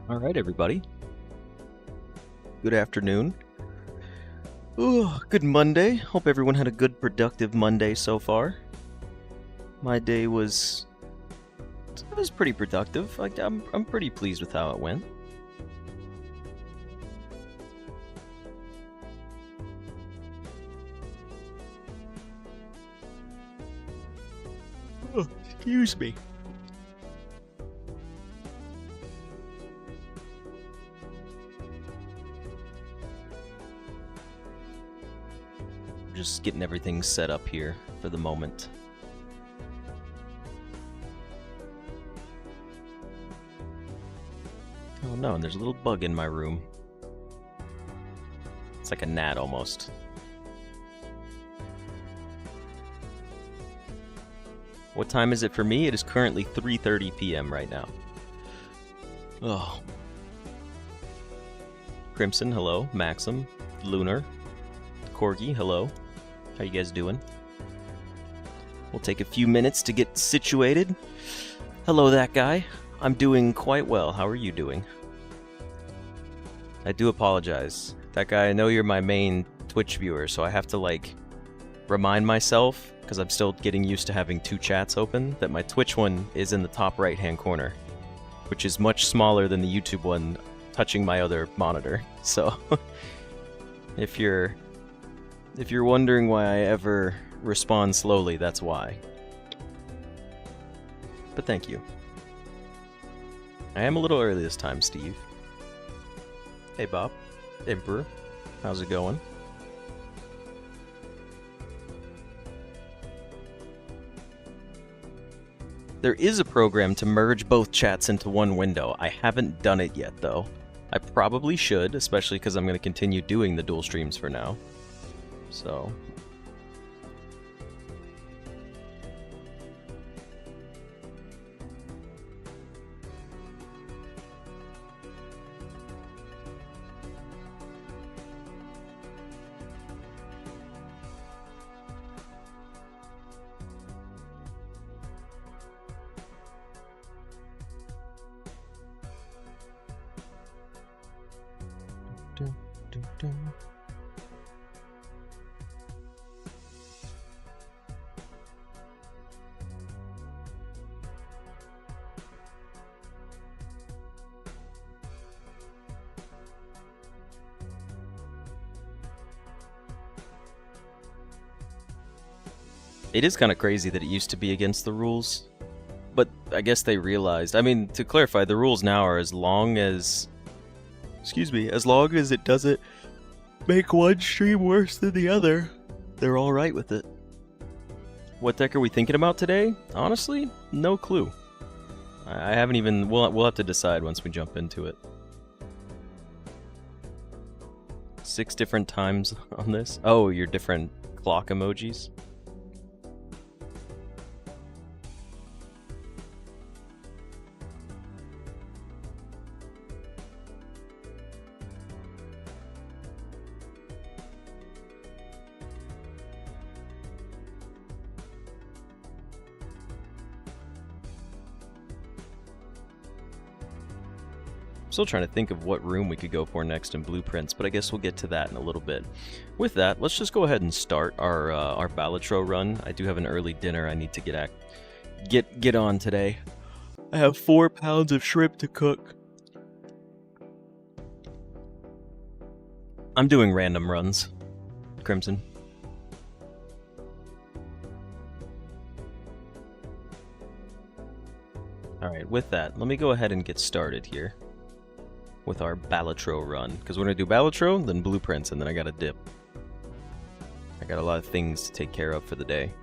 All right, everybody. Good afternoon. Ooh, good Monday. Hope everyone had a good, productive Monday so far. My day was pretty productive. I'm pretty pleased with how it went. Oh, excuse me. Just getting everything set up here for the moment. Oh no, and there's a little bug in my room. It's like a gnat almost. What time is it for me? It is currently 3:30 p.m. right now. Oh. Crimson, hello. Maxim, Lunar, Corgi, hello. How you guys doing? We'll take a few minutes to get situated. Hello, that guy. I'm doing quite well. How are you doing? I do apologize. That guy, I know you're my main Twitch viewer, so I have to, like, remind myself, because I'm still getting used to having two chats open, that my Twitch one is in the top right-hand corner, which is much smaller than the YouTube one touching my other monitor. So, if you're wondering why I ever respond slowly, that's why. But thank you. I am a little early this time, Steve. Hey, Bob. Emperor. How's it going? There is a program to merge both chats into one window. I haven't done it yet, though. I probably should, especially because I'm going to continue doing the dual streams for now. So... It is kind of crazy that it used to be against the rules, but I guess they realized. I mean, to clarify, the rules now are as long as... Excuse me, as long as it doesn't make one stream worse than the other, they're alright with it. What deck are we thinking about today? Honestly, no clue. I haven't even... We'll have to decide once we jump into it. 6 different times on this? Oh, your different clock emojis? Still trying to think of what room we could go for next in blueprints, but I guess we'll get to that in a little bit. With that, let's just go ahead and start our Balatro run. I do have an early dinner I need to get on today. I have 4 pounds of shrimp to cook. I'm doing random runs, Crimson. Alright, with that, let me go ahead and get started here with our Balatro run, because we're going to do Balatro, then blueprints, and then I got to dip. I got a lot of things to take care of for the day.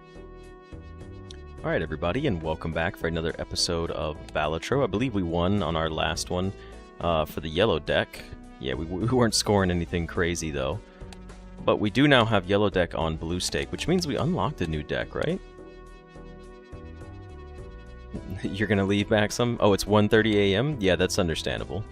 Alright everybody, and welcome back for another episode of Balatro. I believe we won on our last one for the yellow deck. Yeah, we weren't scoring anything crazy though. But we do now have yellow deck on blue stake, which means we unlocked a new deck, right? You're gonna leave, Maxim? Oh, it's 1:30 a.m.? Yeah, that's understandable.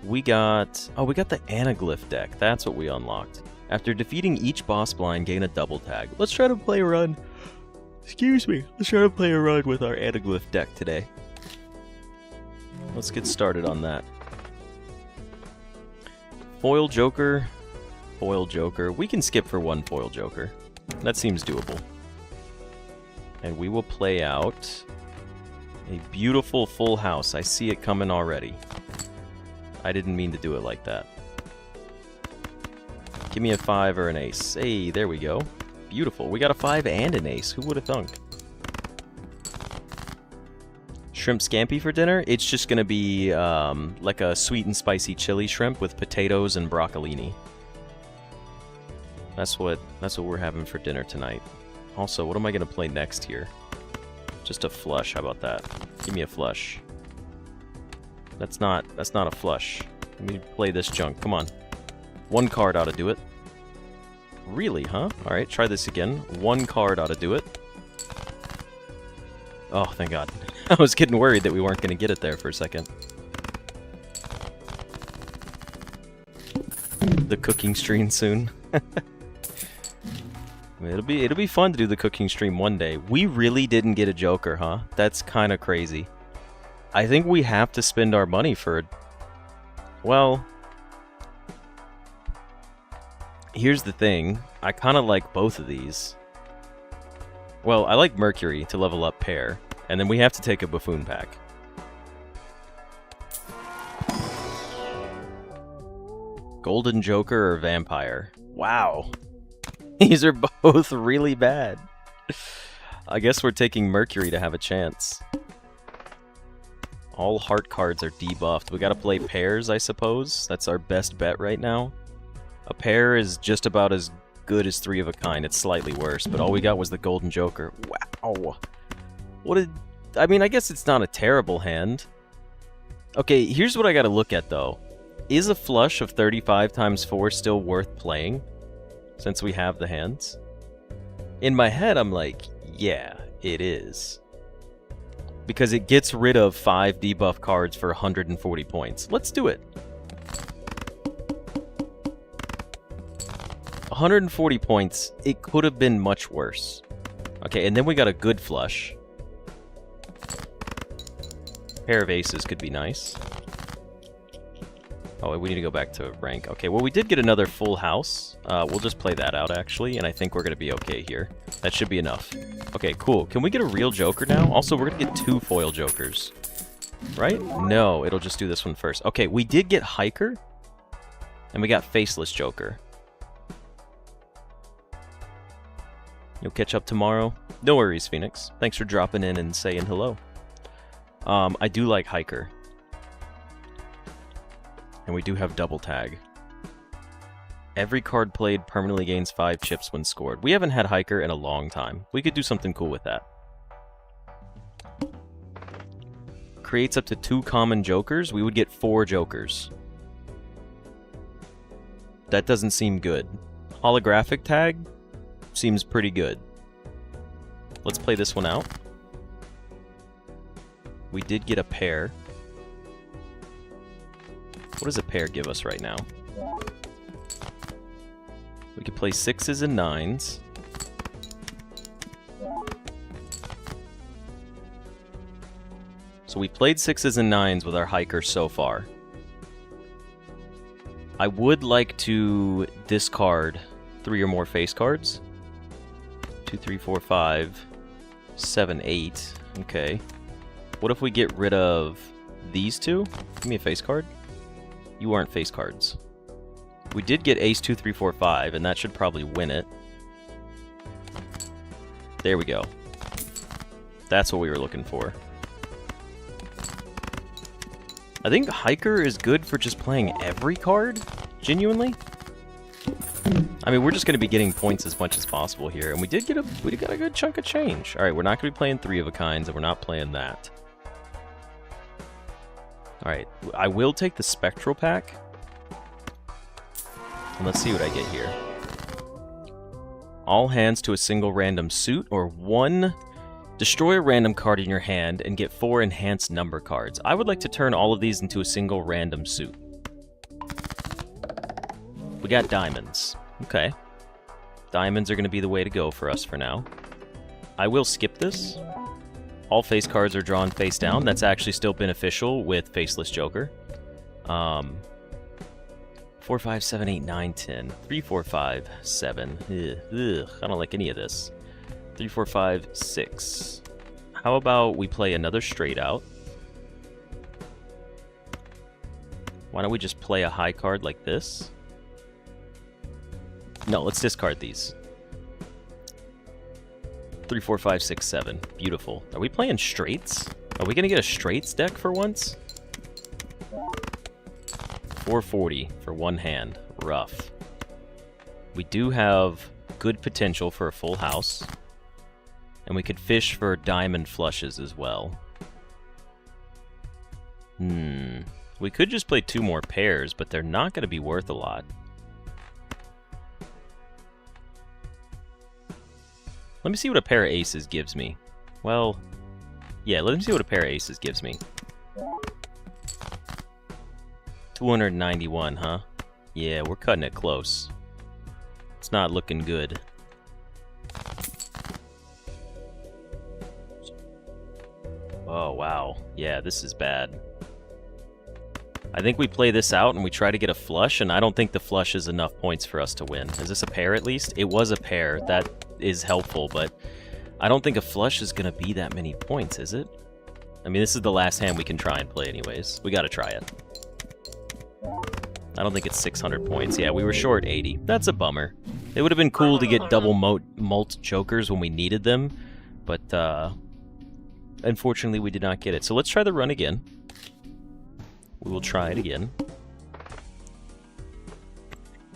We got the Anaglyph deck. That's what we unlocked. After defeating each boss blind, gain a double tag. Let's try to play a run. Excuse me. Let's try to play a run with our Anaglyph deck today. Let's get started on that. Foil Joker. Foil Joker. We can skip for one Foil Joker. That seems doable. And we will play out a beautiful full house. I see it coming already. I didn't mean to do it like that. Give me a 5 or an ace. Hey, there we go. Beautiful. We got a 5 and an ace. Who would have thunk? Shrimp scampi for dinner? It's just going to be like a sweet and spicy chili shrimp with potatoes and broccolini. That's what we're having for dinner tonight. Also, what am I going to play next here? Just a flush. How about that? Give me a flush. That's not a flush. Let me play this junk. Come on. One card ought to do it. Really, huh? Alright, try this again. One card ought to do it. Oh, thank God. I was getting worried that we weren't going to get it there for a second. The cooking stream soon. It'll be fun to do the cooking stream one day. We really didn't get a Joker, huh? That's kind of crazy. I think we have to spend our money for... Well... Here's the thing. I kind of like both of these. Well, I like Mercury to level up Pear. And then we have to take a Buffoon pack. Golden Joker or Vampire? Wow. These are both really bad. I guess we're taking Mercury to have a chance. All heart cards are debuffed. We gotta play pairs, I suppose. That's our best bet right now. A pair is just about as good as 3 of a kind. It's slightly worse, but all we got was the Golden Joker. Wow. What did... I mean, I guess it's not a terrible hand. Okay, here's what I gotta look at, though. Is a flush of 35 times 4 still worth playing? Since we have the hands? In my head, I'm like, yeah, it is. Because it gets rid of 5 debuff cards for 140 points. Let's do it. 140 points, it could have been much worse. Okay, and then we got a good flush. Pair of aces could be nice. Oh, we need to go back to rank. Okay, well, we did get another full house. We'll just play that out, actually, and I think we're going to be okay here. That should be enough. Okay, cool. Can we get a real Joker now? Also, we're going to get 2 foil Jokers. Right? No, it'll just do this one first. Okay, we did get Hiker, and we got Faceless Joker. You'll catch up tomorrow? No worries, Phoenix. Thanks for dropping in and saying hello. I do like Hiker. And we do have double tag. Every card played permanently gains 5 chips when scored. We haven't had Hiker in a long time. We could do something cool with that. Creates up to 2 common Jokers. We would get 4 Jokers. That doesn't seem good. Holographic tag seems pretty good. Let's play this one out. We did get a pair. What does a pair give us right now? We could play 6s and 9s. So we played 6s and 9s with our Hiker so far. I would like to discard 3 or more face cards. 2, 3, 4, 5, 7, 8. Okay. What if we get rid of these 2? Give me a face card. You aren't face cards. We did get ace 2, 3, 4, 5, and that should probably win it. There we go. That's what we were looking for. I think Hiker is good for just playing every card, genuinely. I mean, we're just going to be getting points as much as possible here, and we got a good chunk of change. All right, we're not going to be playing 3 of a kinds, and we're not playing that. All right, I will take the Spectral pack, and let's see what I get here. All hands to a single random suit, or 1. Destroy a random card in your hand and get 4 enhanced number cards. I would like to turn all of these into a single random suit. We got diamonds. Okay. Diamonds are going to be the way to go for us for now. I will skip this. All face cards are drawn face down. That's actually still beneficial with Faceless Joker. 4, 5, 7, 8, 9, 10. 3, 4, 5, 7. Ugh, I don't like any of this. 3, 4, 5, 6. How about we play another straight out? Why don't we just play a high card like this? No, let's discard these. 3, 4, 5, 6, 7. Beautiful. Are we playing straights? Are we going to get a straights deck for once? 440 for one hand. Rough. We do have good potential for a full house. And we could fish for diamond flushes as well. We could just play 2 more pairs, but they're not going to be worth a lot. Let me see what a pair of aces gives me. Well, yeah, let me see what a pair of aces gives me. 291, huh? Yeah, we're cutting it close. It's not looking good. Oh, wow. Yeah, this is bad. I think we play this out and we try to get a flush, and I don't think the flush is enough points for us to win. Is this a pair at least? It was a pair. That is helpful, but I don't think a flush is going to be that many points, is it? I mean, this is the last hand we can try and play anyways. We got to try it. I don't think it's 600 points. Yeah, we were short 80. That's a bummer. It would have been cool to get double mult jokers when we needed them, but unfortunately we did not get it. So let's try the run again. We will try it again.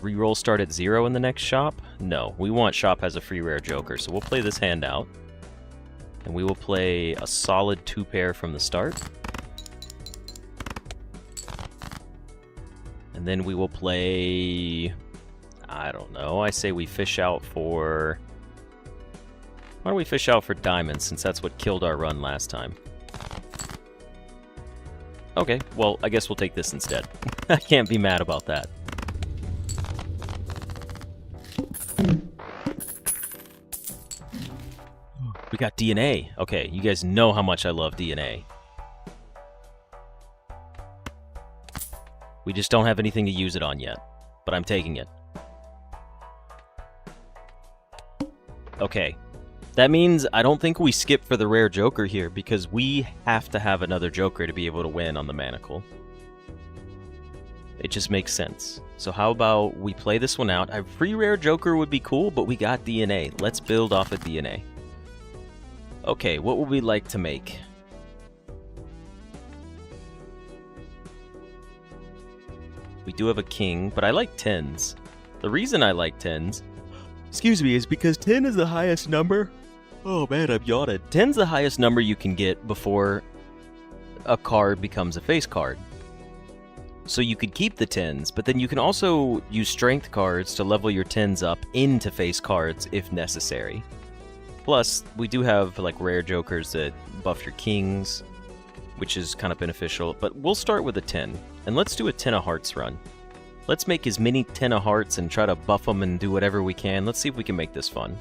Reroll start at 0 in the next shop? No, we want shop has a free rare joker, so we'll play this hand out. And we will play a solid 2 pair from the start. And then we will play... I don't know, I say we fish out for... Why don't we fish out for diamonds, since that's what killed our run last time. Okay, well, I guess we'll take this instead. I can't be mad about that. We got DNA. Okay, you guys know how much I love DNA. We just don't have anything to use it on yet, but I'm taking it. Okay. That means I don't think we skip for the rare joker here, because we have to have another joker to be able to win on the manacle. It just makes sense. So how about we play this one out? A free rare joker would be cool, but we got DNA. Let's build off of DNA. Okay, what would we like to make? We do have a king, but I like 10s. The reason I like 10s, excuse me, is because 10 is the highest number. Oh man, I'm yawning. 10's the highest number you can get before a card becomes a face card. So you could keep the 10s, but then you can also use strength cards to level your 10s up into face cards if necessary. Plus, we do have like rare jokers that buff your kings, which is kind of beneficial, but we'll start with a 10. And let's do a 10 of hearts run. Let's make as many 10 of hearts and try to buff them and do whatever we can. Let's see if we can make this fun.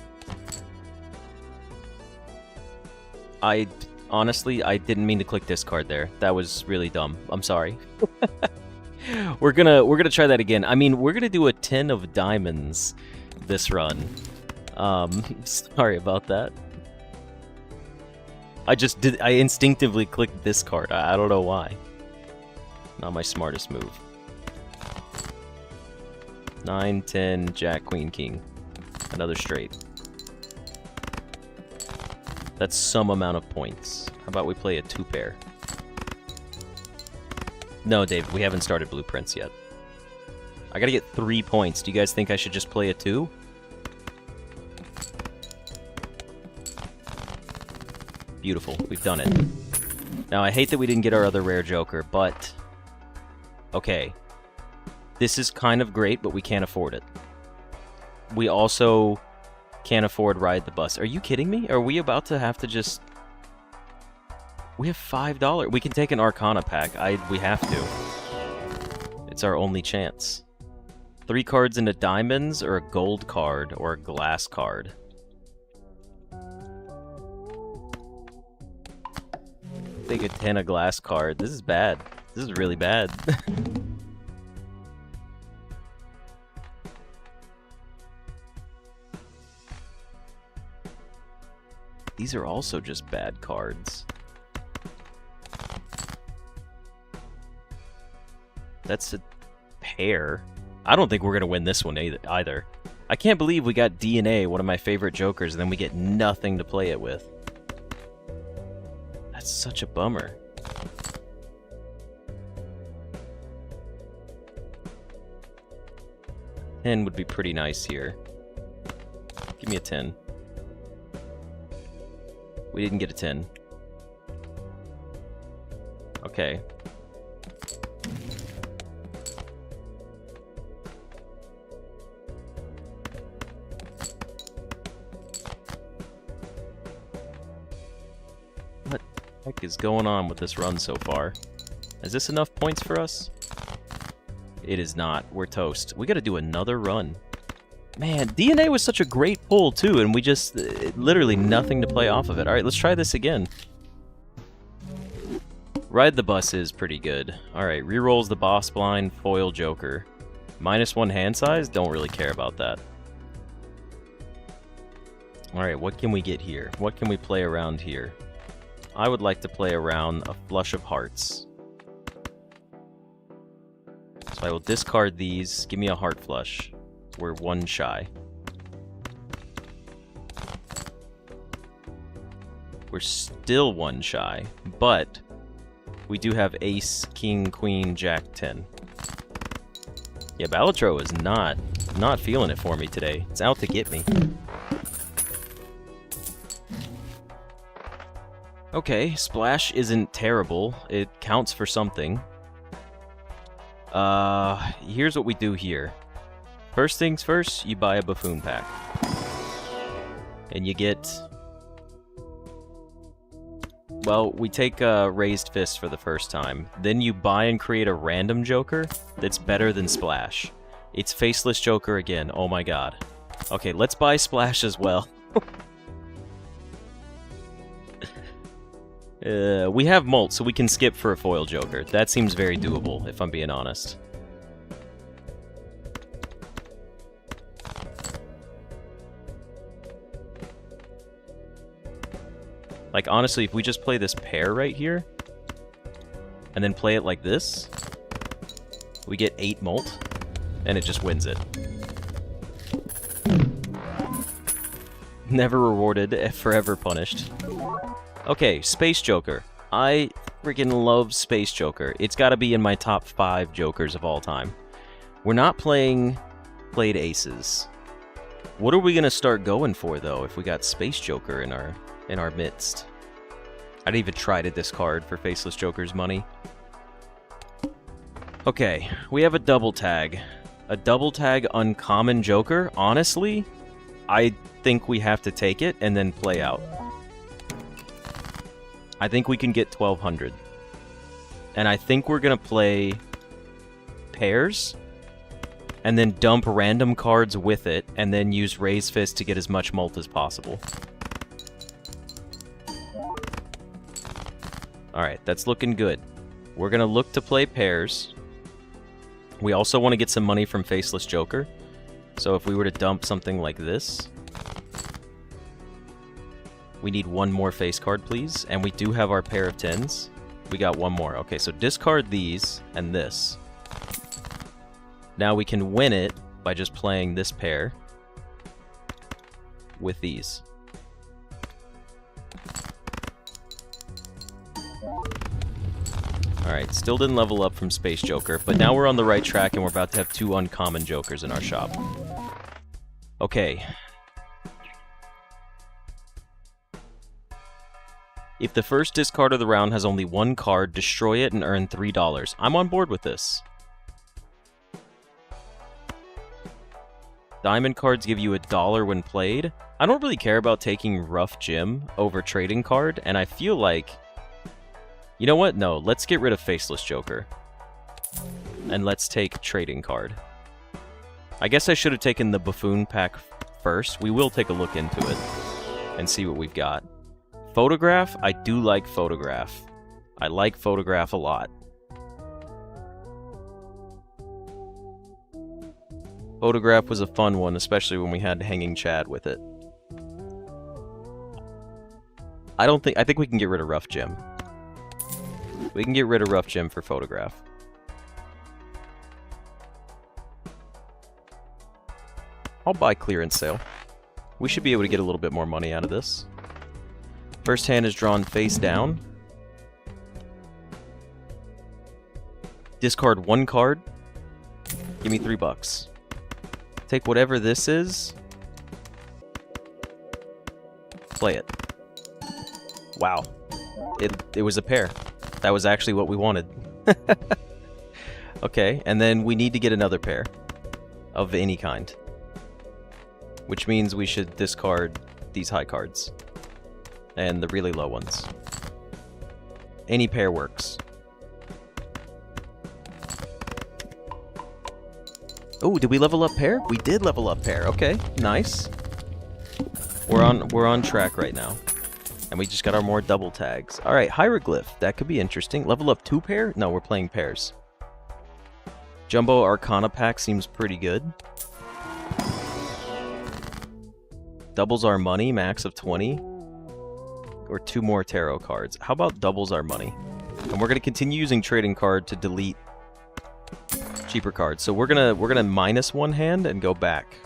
Honestly, I didn't mean to click discard there. That was really dumb. I'm sorry. We're gonna try that again. I mean, we're gonna do a 10 of diamonds this run. Sorry about that. I instinctively clicked discard. I don't know why. Not my smartest move. 9, 10, Jack, Queen, King. Another straight. That's some amount of points. How about we play a 2 pair? No, David, we haven't started blueprints yet. I gotta get 3 points. Do you guys think I should just play a 2? Beautiful. We've done it. Now, I hate that we didn't get our other rare joker, but... Okay. This is kind of great, but we can't afford it. We also can't afford Ride the Bus. Are you kidding me? Are we about to have to just... We have $5. We can take an Arcana pack. We have to. It's our only chance. 3 cards into diamonds, or a gold card, or a glass card. Take a 10 of glass card. This is bad. This is really bad. These are also just bad cards. That's a pair. I don't think we're going to win this one either. I can't believe we got DNA, one of my favorite jokers, and then we get nothing to play it with. That's such a bummer. $10 would be pretty nice here. Give me a 10. We didn't get a 10. Okay. What the heck is going on with this run so far? Is this enough points for us? It is not. We're toast. We gotta do another run. Man, DNA was such a great pull, too, and we just... literally nothing to play off of it. Alright, let's try this again. Ride the Bus is pretty good. Alright, rerolls the boss blind, foil joker. -1 hand size? Don't really care about that. Alright, what can we get here? What can we play around here? I would like to play around a flush of hearts. So I will discard these. Give me a heart flush. We're 1 shy. We're still 1 shy, but we do have ace, king, queen, jack, 10. Yeah, Balatro is not feeling it for me today. It's out to get me. Okay, splash isn't terrible. It counts for something. Here's what we do here. First things first, you buy a buffoon pack. And you get... well, we take a raised fist for the first time. Then you buy and create a random joker that's better than splash. It's faceless joker again, oh my god. Okay, let's buy splash as well. We have molt, so we can skip for a foil joker. That seems very doable, if I'm being honest. Like, honestly, if we just play this pair right here, and then play it like this, we get 8 molt, and it just wins it. Never rewarded, forever punished. Okay, Space Joker. I freaking love Space Joker. It's gotta be in my top 5 jokers of all time. We're not playing played aces. What are we gonna start going for, though, if we got Space Joker in our midst? I didn't even try to discard for Faceless Joker's money. Okay, we have a double tag. A double tag uncommon Joker. Honestly, I think we have to take it and then play out. I think we can get 1200. And I think we're gonna play pairs and then dump random cards with it and then use Raise Fist to get as much molt as possible. Alright, that's looking good. We're gonna look to play pairs. We also want to get some money from Faceless Joker. So if we were to dump something like this... we need 1 more face card, please. And we do have our pair of 10s. We got 1 more. Okay, so discard these and this. Now we can win it by just playing this pair with these. Alright, still didn't level up from Space Joker, but now we're on the right track and we're about to have 2 uncommon jokers in our shop. Okay. If the first discard of the round has only 1 card, destroy it and earn $3. I'm on board with this. Diamond cards give you $1 when played. I don't really care about taking Rough Gym over Trading Card, and I feel like... you know what? No, let's get rid of Faceless Joker. And let's take Trading Card. I guess I should have taken the Buffoon pack first. We will take a look into it and see what we've got. Photograph? I do like Photograph. I like Photograph a lot. Photograph was a fun one, especially when we had Hanging Chad with it. I think we can get rid of Rough Gem. We can get rid of Rough Gem for Photograph. I'll buy Clearance Sale. We should be able to get a little bit more money out of this. First hand is drawn face down. Discard 1 card. Give me $3. Take whatever this is. Play it. Wow. It was a pair. That was actually what we wanted. Okay, and then we need to get another pair. Of any kind. Which means we should discard these high cards. And the really low ones. Any pair works. Oh, did we level up pair? We did level up pair. Okay, nice. We're on track right now. And we just got our more double tags. Alright, Hieroglyph. That could be interesting. Level up 2 pair? No, we're playing pairs. Jumbo Arcana pack seems pretty good. Doubles our money, max of 20. Or 2 more tarot cards. How about doubles our money? And we're going to continue using trading card to delete cheaper cards. So we're gonna -1 hand and go back.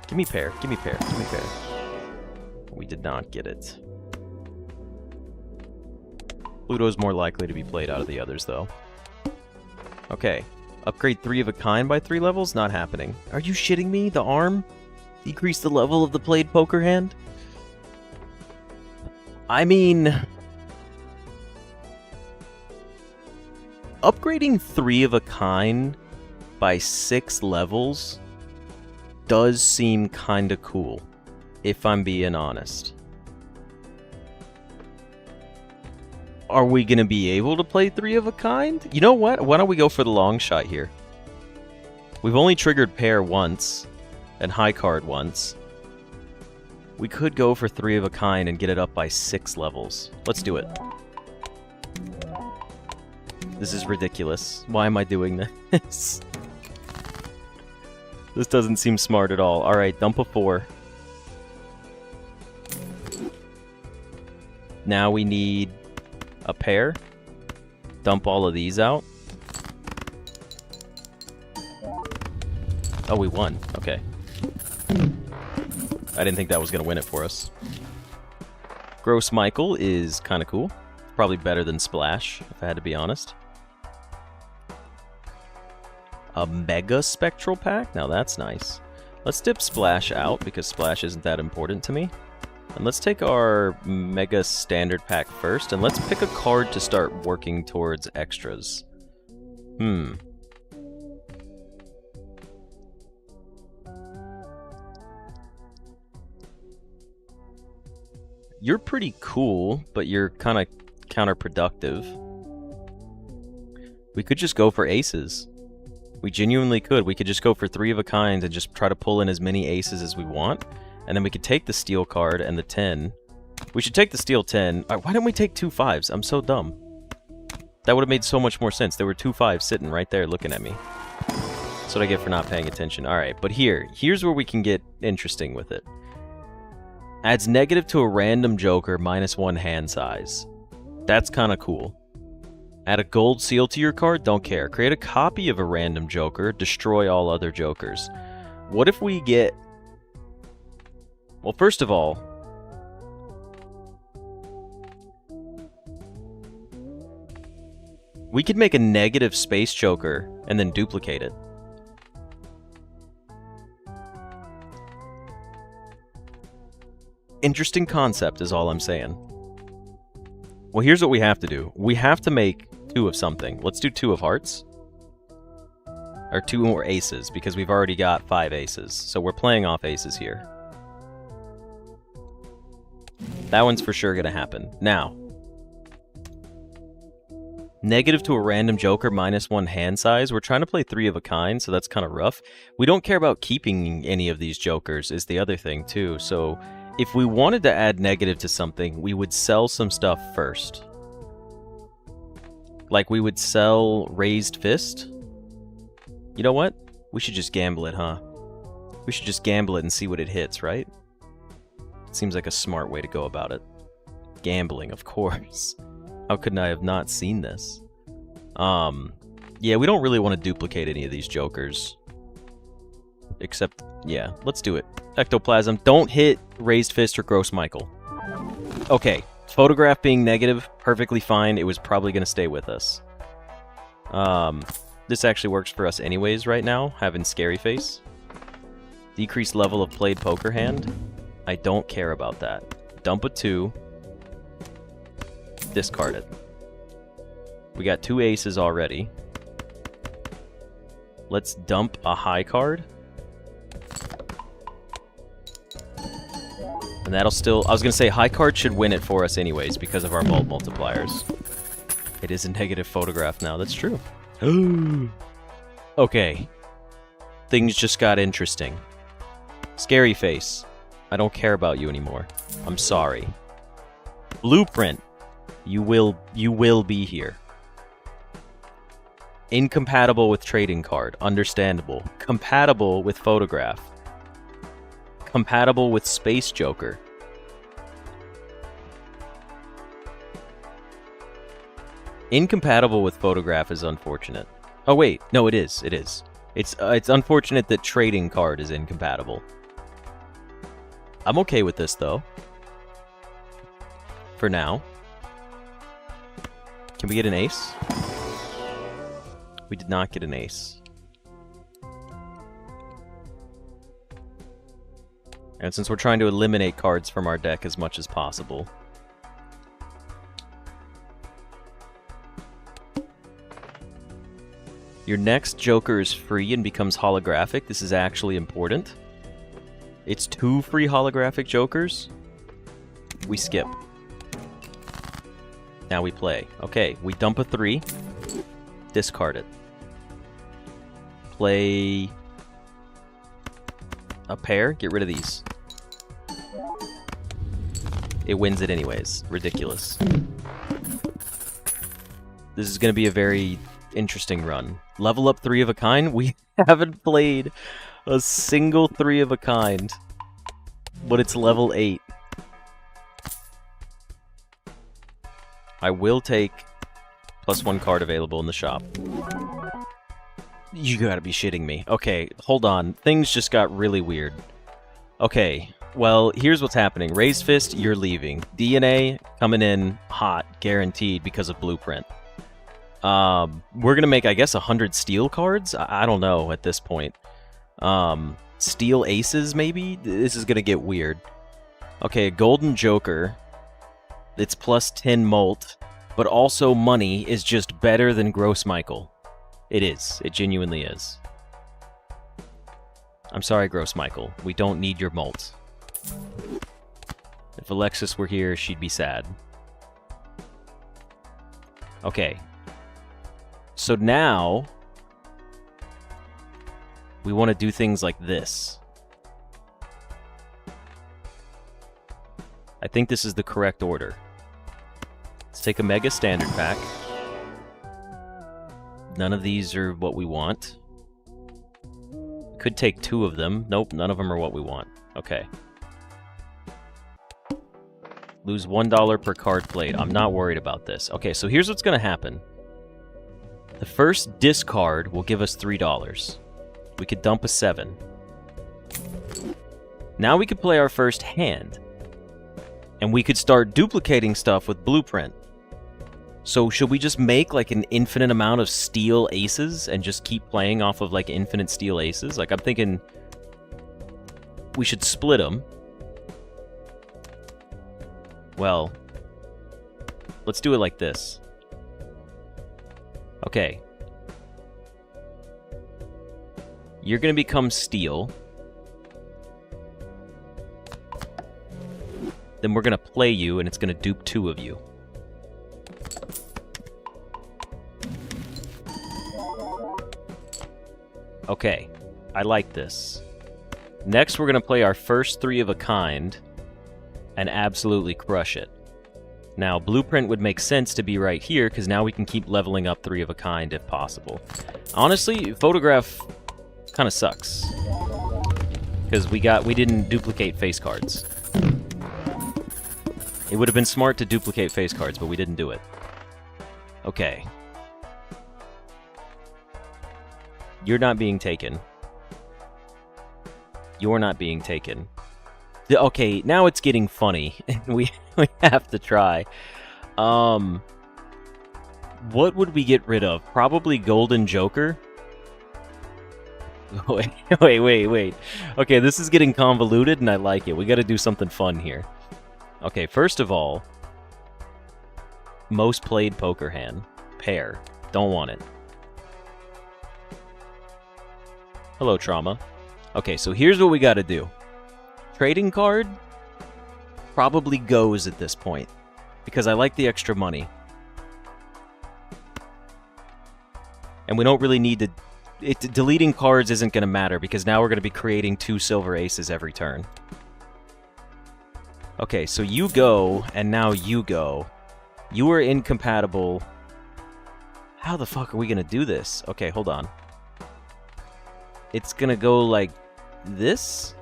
Give me pair. Give me pair. Give me pair. We did not get it. Pluto's more likely to be played out of the others, though. Okay. Upgrade 3 of a kind by 3 levels? Not happening. Are you shitting me? The arm? Decrease the level of the played poker hand? I mean... upgrading 3 of a kind by 6 levels does seem kinda cool, if I'm being honest. Are we gonna be able to play 3 of a kind? You know what? Why don't we go for the long shot here? We've only triggered pair once, and high card once. We could go for 3 of a kind and get it up by 6 levels. Let's do it. This is ridiculous. Why am I doing this? This doesn't seem smart at all. Alright, dump a 4. Now we need a pair. Dump all of these out. Oh, we won. Okay. I didn't think that was going to win it for us. Gross Michael is kind of cool. Probably better than Splash, if I had to be honest. A Mega Spectral pack? Now that's nice. Let's dip Splash out, because Splash isn't that important to me. And let's take our Mega Standard pack first, and let's pick a card to start working towards extras. You're pretty cool, but you're kind of counterproductive. We could just go for aces. We genuinely could. We could just go for 3 of a kind and just try to pull in as many aces as we want. And then we could take the steel card and the 10. We should take the steel 10. Why didn't we take 2 5s? I'm so dumb. That would have made so much more sense. There were 2 5s sitting right there looking at me. That's what I get for not paying attention. Alright, but here's where we can get interesting with it. Adds negative to a random joker, -1 hand size. That's kind of cool. Add a gold seal to your card? Don't care. Create a copy of a random joker. Destroy all other jokers. What if we get... Well, first of all... we could make a negative space joker and then duplicate it. Interesting concept is all I'm saying. Well, here's what we have to do. We have to make 2 of something. Let's do 2 of hearts. Or 2 more aces, because we've already got 5 aces. So we're playing off aces here. That one's for sure gonna happen. Now. Negative to a random joker, -1 hand size. We're trying to play 3 of a kind, so that's kind of rough. We don't care about keeping any of these jokers, is the other thing, too. So... if we wanted to add negative to something, we would sell some stuff first. Like we would sell Raised Fist? You know what? We should just gamble it, huh? We should just gamble it and see what it hits, right? Seems like a smart way to go about it. Gambling, of course. How couldn't I have not seen this? Yeah, we don't really want to duplicate any of these jokers. Except, yeah, let's do it. Ectoplasm, don't hit Raised Fist or Gross Michael. Okay, photograph being negative, perfectly fine. It was probably going to stay with us. This actually works for us anyways right now, having Scary Face. Decreased level of played poker hand. I don't care about that. Dump a 2. Discard it. We got 2 aces already. Let's dump a high card. And that'll still... I was going to say, high card should win it for us anyways because of our multipliers. It is a negative photograph now, that's true. Okay. Things just got interesting. Scary Face. I don't care about you anymore. I'm sorry. Blueprint. You will be here. Incompatible with trading card. Understandable. Compatible with photograph. Compatible with Space Joker. Incompatible with photograph is unfortunate. Oh wait, no, it is. It is. It's unfortunate that trading card is incompatible. I'm okay with this though. For now. Can we get an ace? We did not get an ace. And since we're trying to eliminate cards from our deck as much as possible. Your next Joker is free and becomes holographic. This is actually important. It's 2 free holographic Jokers. We skip. Now we play. Okay, we dump a 3. Discard it. Play a pair. Get rid of these. It wins it anyways. Ridiculous. This is going to be a very interesting run. Level up 3 of a kind? We haven't played a single 3 of a kind. But it's level 8. I will take +1 card available in the shop. You gotta be shitting me. Okay, hold on. Things just got really weird. Okay, well, here's what's happening. Raised Fist, you're leaving. DNA coming in hot, guaranteed because of Blueprint. We're gonna make, I guess, 100 steel cards? I don't know at this point. Steel aces, maybe? This is gonna get weird. Okay, a golden Joker. It's +10 molt, but also money is just better than Gross Michael. It is. It genuinely is. I'm sorry, Gross Michael. We don't need your molt. If Alexis were here, she'd be sad. Okay. So now we want to do things like this. I think this is the correct order. Let's take a Mega Standard Pack. None of these are what we want. Could take 2 of them. Nope, none of them are what we want. Okay. Lose $1 per card played. I'm not worried about this. Okay, so here's what's going to happen. The first discard will give us $3. We could dump a 7. Now we could play our first hand. And we could start duplicating stuff with Blueprint. So should we just make like an infinite amount of steel aces and just keep playing off of like infinite steel aces? Like I'm thinking we should split them. Well, let's do it like this. Okay. You're going to become steel. Then we're going to play you, and it's going to dupe 2 of you. Okay, I like this. Next, we're going to play our first 3 of a kind and absolutely crush it. Now, blueprint would make sense to be right here, because now we can keep leveling up 3 of a kind if possible. Honestly, photograph kind of sucks. Because we didn't duplicate face cards. It would have been smart to duplicate face cards, but we didn't do it. Okay. You're not being taken. You're not being taken. Okay, now it's getting funny. we have to try. What would we get rid of? Probably Golden Joker? Wait. Okay, this is getting convoluted, and I like it. We gotta do something fun here. Okay, first of all, most played poker hand. Pair. Don't want it. Hello, Trauma. Okay, so here's what we gotta do. Trading card probably goes at this point, because I like the extra money. And we don't really need to... deleting cards isn't going to matter, because now we're going to be creating 2 silver aces every turn. Okay, so you go, and now you go. You are incompatible. How the fuck are we going to do this? Okay, hold on. It's going to go like this.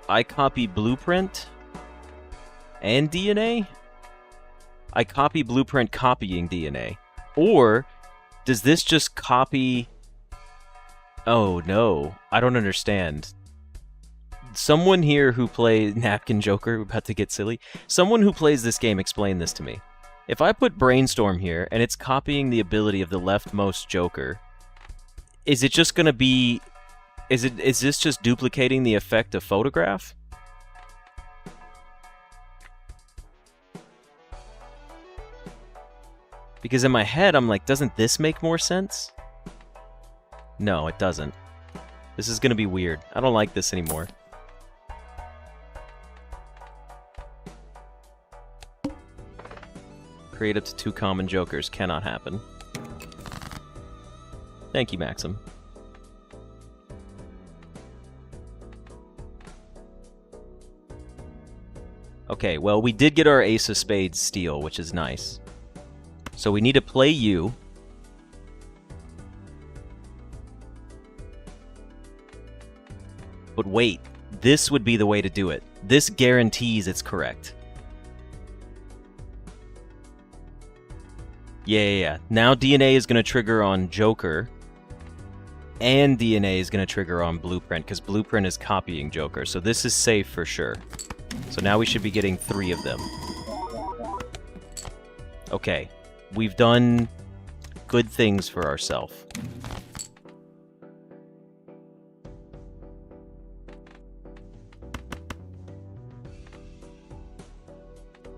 I copy blueprint and DNA. I copy blueprint copying DNA. Or does this just copy... Oh, no. I don't understand. Someone here who plays... Napkin Joker, about to get silly. Someone who plays this game, explain this to me. If I put Brainstorm here, and it's copying the ability of the leftmost Joker, is it just going to be... Is this just duplicating the effect of photograph? Because in my head, I'm like, doesn't this make more sense? No, it doesn't. This is going to be weird. I don't like this anymore. Create up to 2 common jokers. Cannot happen. Thank you, Maxim. Okay, well, we did get our Ace of Spades steal, which is nice. So we need to play you. But wait, this would be the way to do it. This guarantees it's correct. Yeah. Now DNA is going to trigger on Joker. And DNA is going to trigger on Blueprint, because Blueprint is copying Joker. So this is safe for sure. So now we should be getting 3 of them. Okay. We've done good things for ourselves.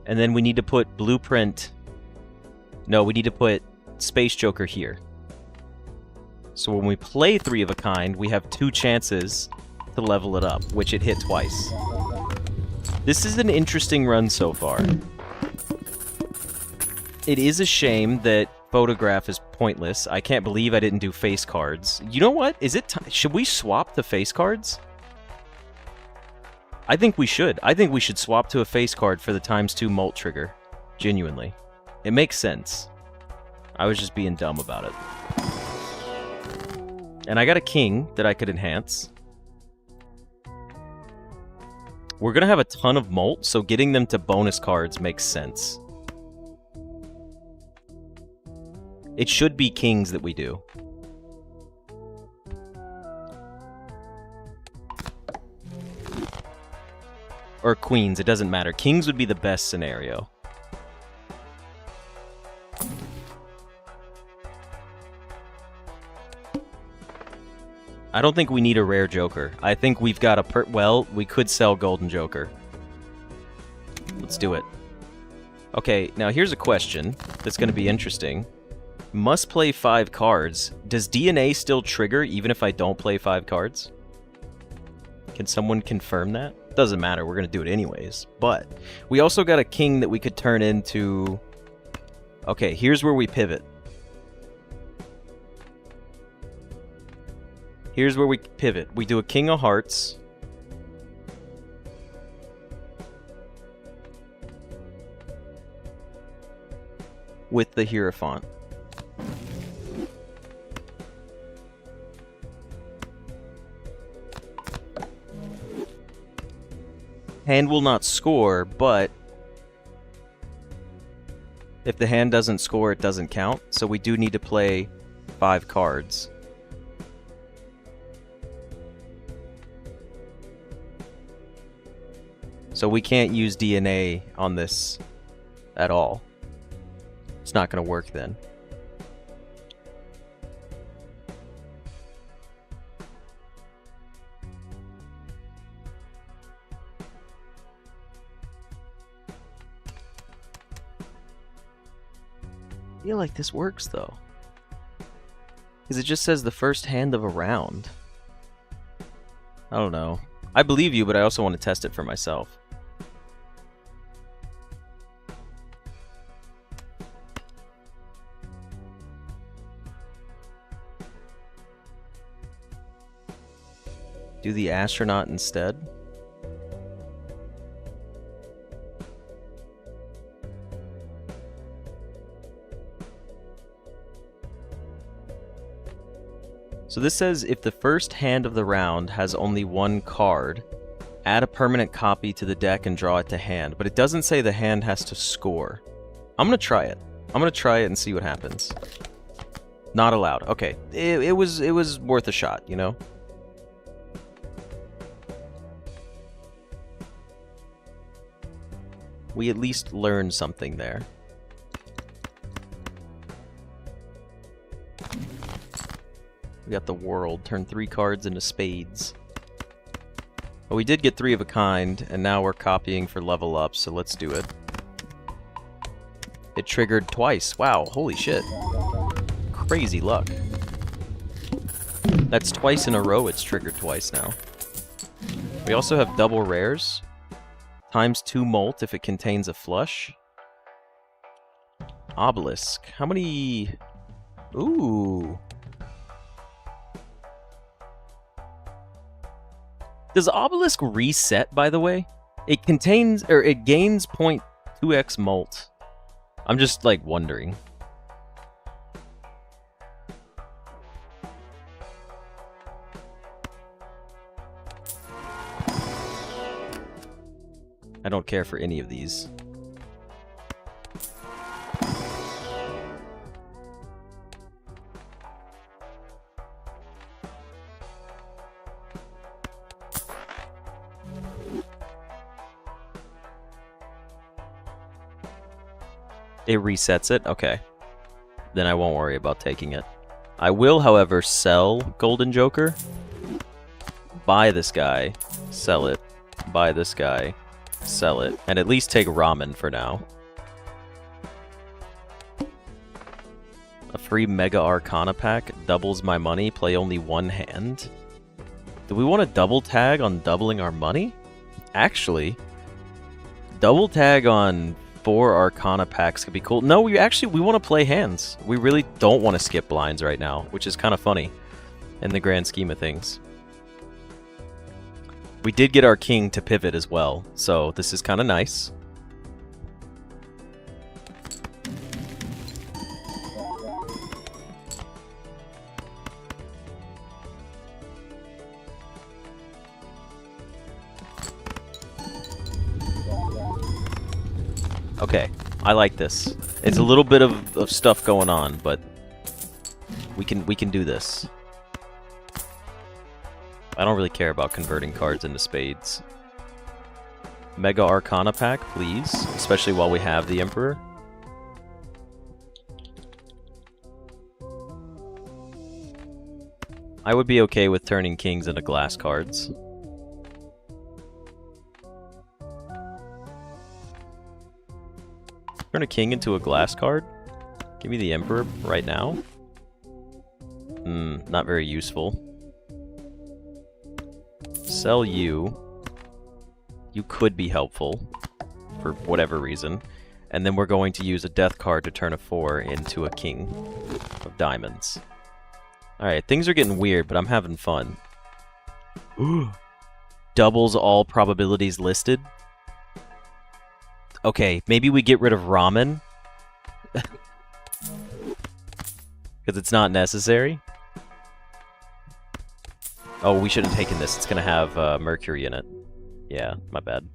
And then we need to put Blueprint... No, we need to put Space Joker here. So when we play 3 of a kind, we have 2 chances to level it up, which it hit twice. This is an interesting run so far. It is a shame that photograph is pointless. I can't believe I didn't do face cards. You know what? Is it should we swap the face cards? I think we should. I think we should swap to a face card for the ×2 molt trigger. Genuinely. It makes sense. I was just being dumb about it. And I got a king that I could enhance. We're gonna have a ton of molt, so getting them to bonus cards makes sense. It should be kings that we do. Or queens, it doesn't matter. Kings would be the best scenario. I don't think we need a rare Joker. I think we've got a well, we could sell Golden Joker. Let's do it. Okay, now here's a question that's going to be interesting. Must play 5 cards. Does DNA still trigger even if I don't play 5 cards? Can someone confirm that? Doesn't matter, we're going to do it anyways. But we also got a king that we could turn into... Okay, here's where we pivot. Here's where we pivot. We do a king of hearts. with the Hierophant. Hand will not score, but if the hand doesn't score, it doesn't count. So we do need to play 5 cards. So we can't use DNA on this at all. It's not going to work then. I feel like this works though, because it just says the first hand of a round. I don't know. I believe you, but I also want to test it for myself. Do the astronaut instead? So this says if the first hand of the round has only 1 card, add a permanent copy to the deck and draw it to hand. But it doesn't say the hand has to score. I'm going to try it. I'm going to try it and see what happens. Not allowed. Okay. It was worth a shot, you know? We at least learned something there. We got the world. Turn 3 cards into spades. But we did get 3 of a kind, and now we're copying for level up, so let's do it. It triggered twice. Wow, holy shit. Crazy luck. That's twice in a row it's triggered twice now. We also have double rares. Times 2 molt if it contains a flush. Obelisk. How many... Ooh. Does Obelisk reset, by the way? It contains, or it gains 0.2x molt. I'm just, like, wondering. I don't care for any of these. It resets it? Okay. Then I won't worry about taking it. I will, however, sell Golden Joker. Buy this guy. Sell it. Buy this guy. Sell it. And at least take Ramen for now. A free Mega Arcana pack doubles my money. Play only 1 hand. Do we want to double tag on doubling our money? Actually, double tag on 4 Arcana packs could be cool. No, we want to play hands. We really don't want to skip blinds right now, which is kind of funny in the grand scheme of things. We did get our king to pivot as well, so this is kind of nice. Okay, I like this. It's a little bit of stuff going on, but we can do this. I don't really care about converting cards into spades. Mega Arcana pack, please. Especially while we have the Emperor. I would be okay with turning kings into glass cards. Turn a king into a glass card? Give me the Emperor right now? Not very useful. Sell you. You could be helpful for whatever reason. And then we're going to use a death card to turn a 4 into a king of diamonds. Alright, things are getting weird, but I'm having fun. Doubles all probabilities listed. Okay, maybe we get rid of Ramen. Because it's not necessary. Oh, we should have taken this. It's going to have mercury in it. Yeah, my bad.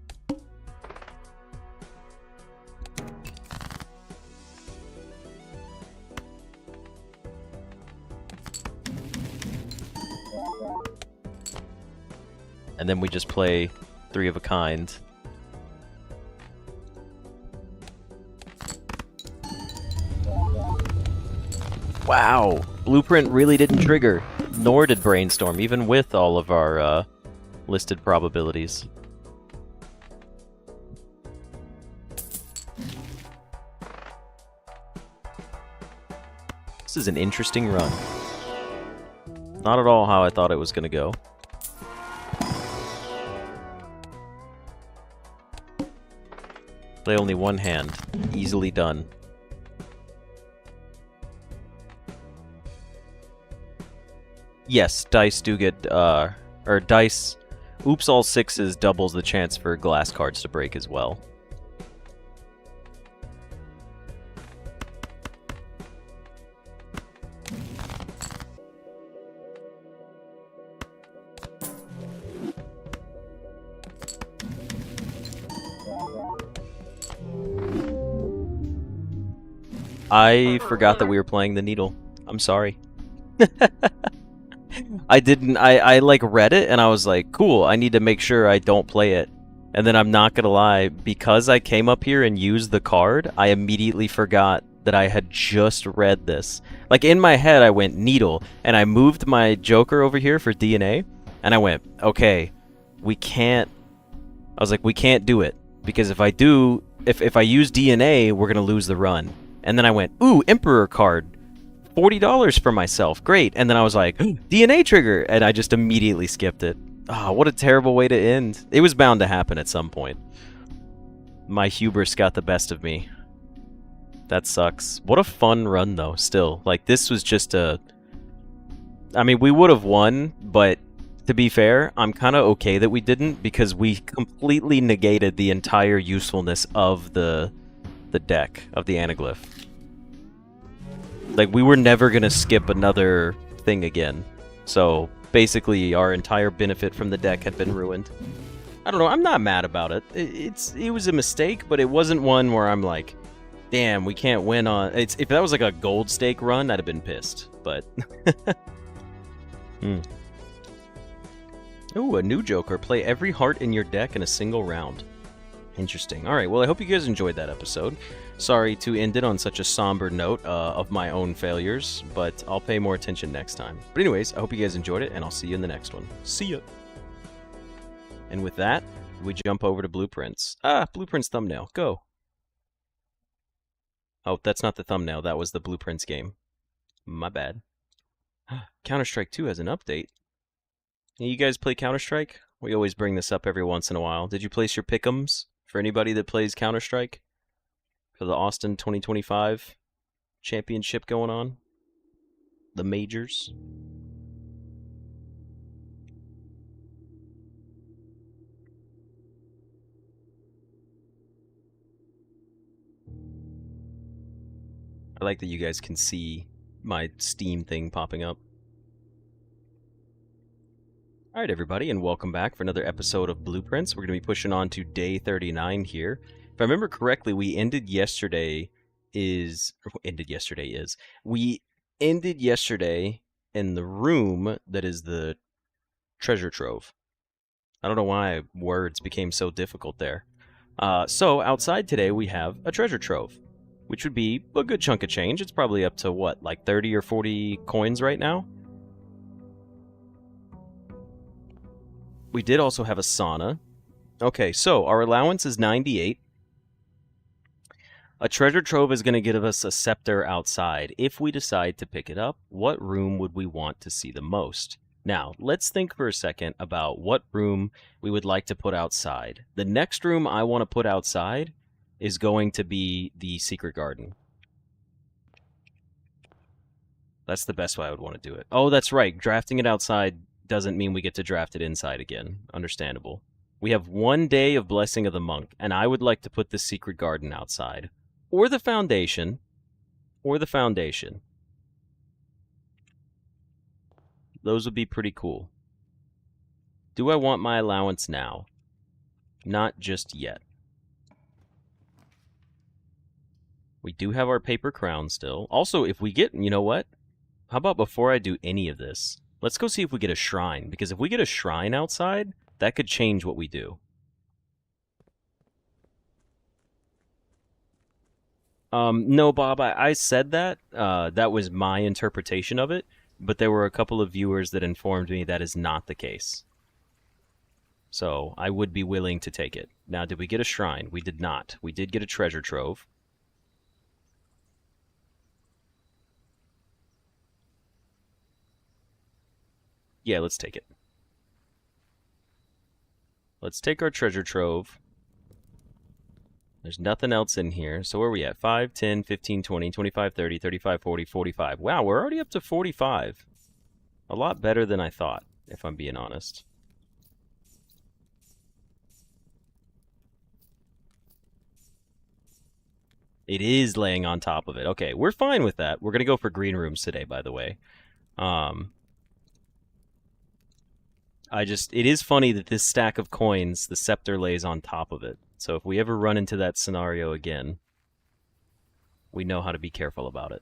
And then we just play 3 of a kind. Wow! Blueprint really didn't trigger, nor did Brainstorm, even with all of our listed probabilities. This is an interesting run. Not at all how I thought it was going to go. Play only one hand. Easily done. Yes, dice do get, or dice... Oops all 6s doubles the chance for glass cards to break as well. I forgot that we were playing the needle. I'm sorry. I like read it and I was like, cool, I need to make sure I don't play it. And then I'm not gonna lie, because I came up here and used the card, I immediately forgot that I had just read this. Like in my head I went needle and I moved my joker over here for DNA and I went, okay, we can't, I was like, we can't do it because if I do, if I use DNA, we're gonna lose the run. And then I went, ooh, Emperor card. $40 for myself. Great. And then I was like, DNA trigger. And I just immediately skipped it. Oh, what a terrible way to end. It was bound to happen at some point. My hubris got the best of me. That sucks. What a fun run, though, still. Like, this was just a... I mean, we would have won, but to be fair, I'm kind of okay that we didn't because we completely negated the entire usefulness of the deck, of the anaglyph. Like, we were never going to skip another thing again. So, basically, our entire benefit from the deck had been ruined. I don't know, I'm not mad about it. It was a mistake, but it wasn't one where I'm like, damn, we can't win on... If that was like a gold stake run, I'd have been pissed, but... Ooh, a new joker. Play every heart in your deck in a single round. Interesting. Alright, well, I hope you guys enjoyed that episode. Sorry to end it on such a somber note of my own failures, but I'll pay more attention next time. But anyways, I hope you guys enjoyed it, and I'll see you in the next one. See ya! And with that, we jump over to Blueprints. Blueprints thumbnail. Go! Oh, that's not the thumbnail. That was the Blueprints game. My bad. Counter-Strike 2 has an update. You guys play Counter-Strike? We always bring this up every once in a while. Did you place your pick'ems for anybody that plays Counter-Strike? For the Austin 2025 championship going on? The majors? I like that you guys can see my Steam thing popping up. Alright everybody, and welcome back for another episode of Blueprints. We're going to be pushing on to day 39 here. If I remember correctly, we ended yesterday in the room that is the treasure trove. I don't know why words became so difficult there. So outside today we have a treasure trove, which would be a good chunk of change. It's probably up to what, like 30 or 40 coins right now? We did also have a sauna. Okay, so our allowance is 98. A treasure trove is going to give us a scepter outside. If we decide to pick it up, what room would we want to see the most? Now, let's think for a second about what room we would like to put outside. The next room I want to put outside is going to be the secret garden. That's the best way I would want to do it. Oh, that's right. Drafting it outside doesn't mean we get to draft it inside again. Understandable. We have 1 day of Blessing of the Monk, and I would like to put the secret garden outside. Or the foundation. Or the foundation. Those would be pretty cool. Do I want my allowance now? Not just yet. We do have our paper crown still. Also, if we get, you know what? How about before I do any of this, let's go see if we get a shrine. Because if we get a shrine outside, that could change what we do. No, Bob, I said that. That was my interpretation of it. But there were a couple of viewers that informed me that is not the case. So I would be willing to take it. Now, did we get a shrine? We did not. We did get a treasure trove. Yeah, let's take it. Let's take our treasure trove. There's nothing else in here. So where are we at? 5, 10, 15, 20, 25, 30, 35, 40, 45. Wow, we're already up to 45. A lot better than I thought, if I'm being honest. It is laying on top of it. Okay, we're fine with that. We're going to go for green rooms today, by the way. It is funny that this stack of coins, the scepter lays on top of it. So if we ever run into that scenario again, we know how to be careful about it.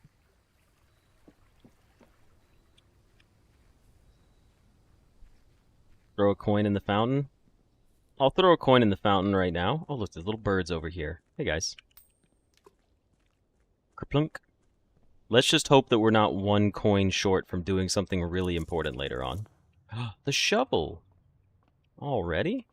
Throw a coin in the fountain? I'll throw a coin in the fountain right now. Oh, look, there's little birds over here. Hey, guys. Kerplunk. Let's just hope that we're not one coin short from doing something really important later on. The shovel! Already?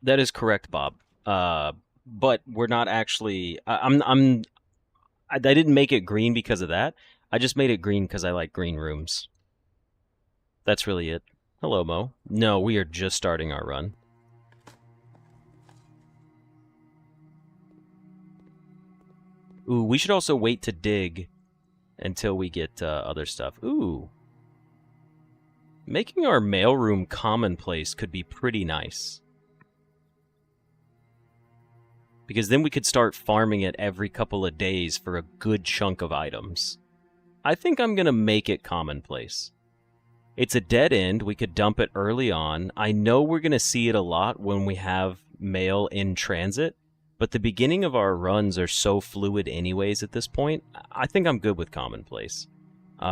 That is correct, Bob. But we're not actually... I didn't make it green because of that. I just made it green because I like green rooms. That's really it. Hello, Mo. No, we are just starting our run. Ooh, we should also wait to dig until we get other stuff. Ooh. Making our mailroom commonplace could be pretty nice. Because then we could start farming it every couple of days for a good chunk of items. I think I'm going to make it commonplace. It's a dead end. We could dump it early on. I know we're going to see it a lot when we have mail in transit, but the beginning of our runs are so fluid anyways at this point. I think I'm good with commonplace.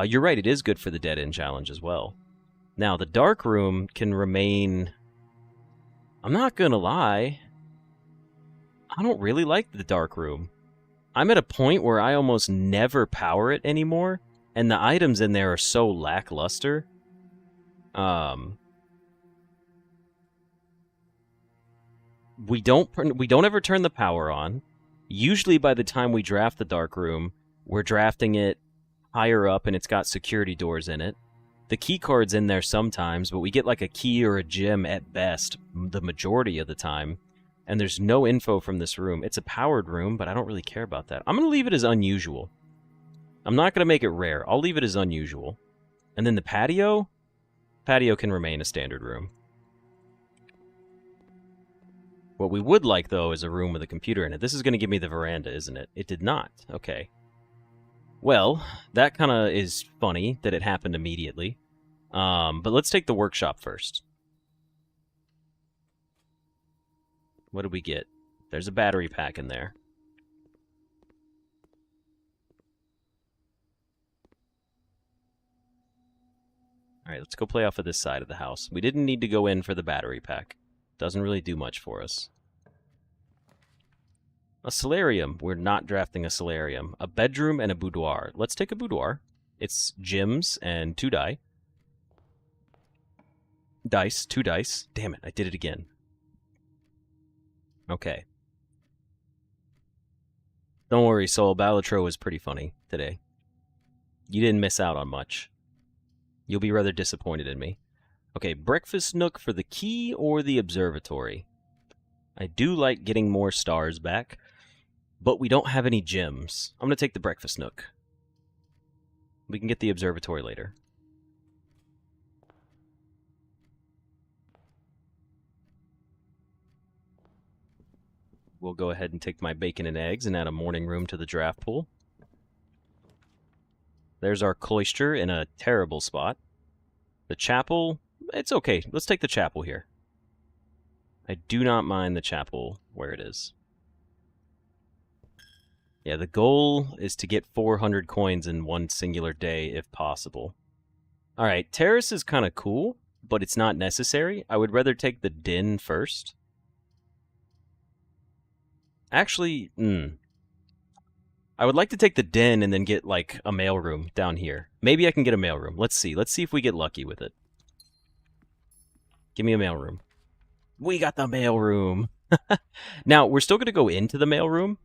You're right, it is good for the dead end challenge as well. Now, the dark room can remain... I'm not going to lie. I don't really like the dark room. I'm at a point where I almost never power it anymore, and the items in there are so lackluster. We don't ever turn the power on. Usually by the time we draft the dark room, we're drafting it higher up and it's got security doors in it. The key card's in there sometimes, but we get like a key or a gem at best the majority of the time. And there's no info from this room. It's a powered room, but I don't really care about that. I'm going to leave it as unusual. I'm not going to make it rare. I'll leave it as unusual. And then the patio? Patio can remain a standard room. What we would like, though, is a room with a computer in it. This is going to give me the veranda, isn't it? It did not. Okay. Well, that kind of is funny that it happened immediately. But let's take the workshop first. What did we get? There's a battery pack in there. Alright, let's go play off of this side of the house. We didn't need to go in for the battery pack. Doesn't really do much for us. A solarium. We're not drafting a solarium. A bedroom and a boudoir. Let's take a boudoir. It's gems and 2 die. Dice. 2 dice. Damn it, I did it again. Okay. Don't worry, Soul. Balatro was pretty funny today. You didn't miss out on much. You'll be rather disappointed in me. Okay, breakfast nook for the key or the observatory. I do like getting more stars back, but we don't have any gems. I'm going to take the breakfast nook. We can get the observatory later. We'll go ahead and take my bacon and eggs and add a morning room to the draft pool. There's our cloister in a terrible spot. The chapel, it's okay. Let's take the chapel here. I do not mind the chapel where it is. Yeah, the goal is to get 400 coins in one singular day if possible. Alright, terrace is kind of cool, but it's not necessary. I would rather take the den first. Actually, I would like to take the den and then get, like, a mailroom down here. Maybe I can get a mailroom. Let's see. Let's see if we get lucky with it. Give me a mailroom. We got the mailroom! Now, we're still going to go into the mailroom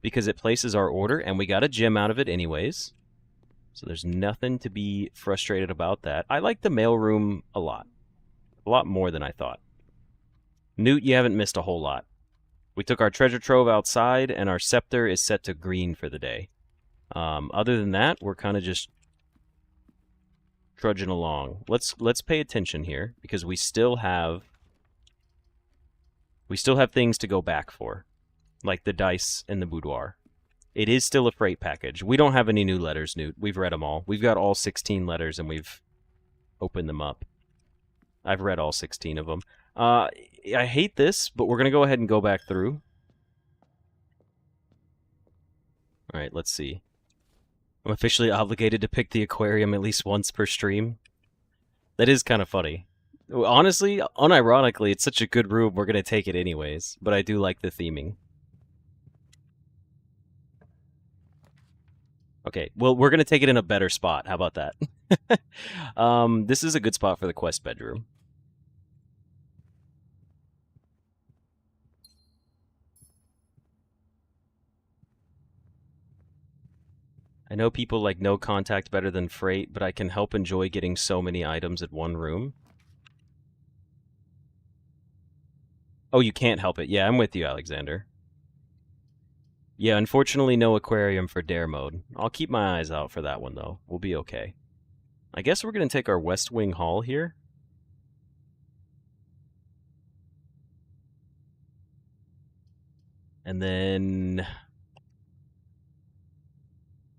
because it places our order, and we got a gem out of it anyways. So there's nothing to be frustrated about that. I like the mailroom a lot. A lot more than I thought. Newt, you haven't missed a whole lot. We took our treasure trove outside, and our scepter is set to green for the day. Other than that, we're kind of just trudging along. Let's pay attention here, because we still have things to go back for, like the dice and the boudoir. It is still a freight package. We don't have any new letters, Newt. We've read them all. We've got all 16 letters, and we've opened them up. I've read all 16 of them. I hate this, but we're going to go ahead and go back through. Alright, let's see. I'm officially obligated to pick the aquarium at least once per stream. That is kind of funny. Honestly, unironically, it's such a good room, we're going to take it anyways. But I do like the theming. Okay, well, we're going to take it in a better spot. How about that? This is a good spot for the quest bedroom. I know people like no contact better than freight, but I can help enjoy getting so many items at one room. Oh, you can't help it. Yeah, I'm with you, Alexander. Yeah, unfortunately no aquarium for dare mode. I'll keep my eyes out for that one, though. We'll be okay. I guess we're going to take our West Wing Hall here. And then...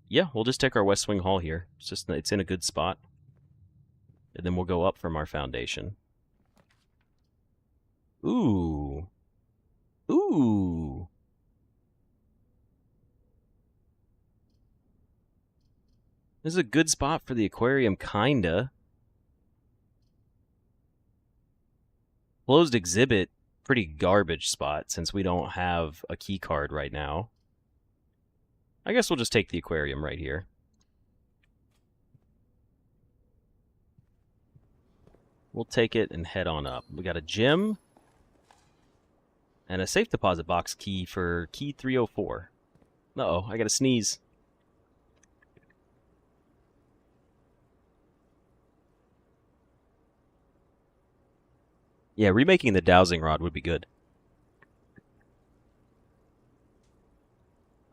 yeah, we'll just take our West Wing Hall here. It's in a good spot. And then we'll go up from our foundation. Ooh. Ooh. This is a good spot for the aquarium, kinda. Closed exhibit, pretty garbage spot since we don't have a key card right now. I guess we'll just take the aquarium right here. We'll take it and head on up. We got a gem and a safe deposit box key for key 304. Uh-oh, I gotta sneeze. Yeah, remaking the dowsing rod would be good.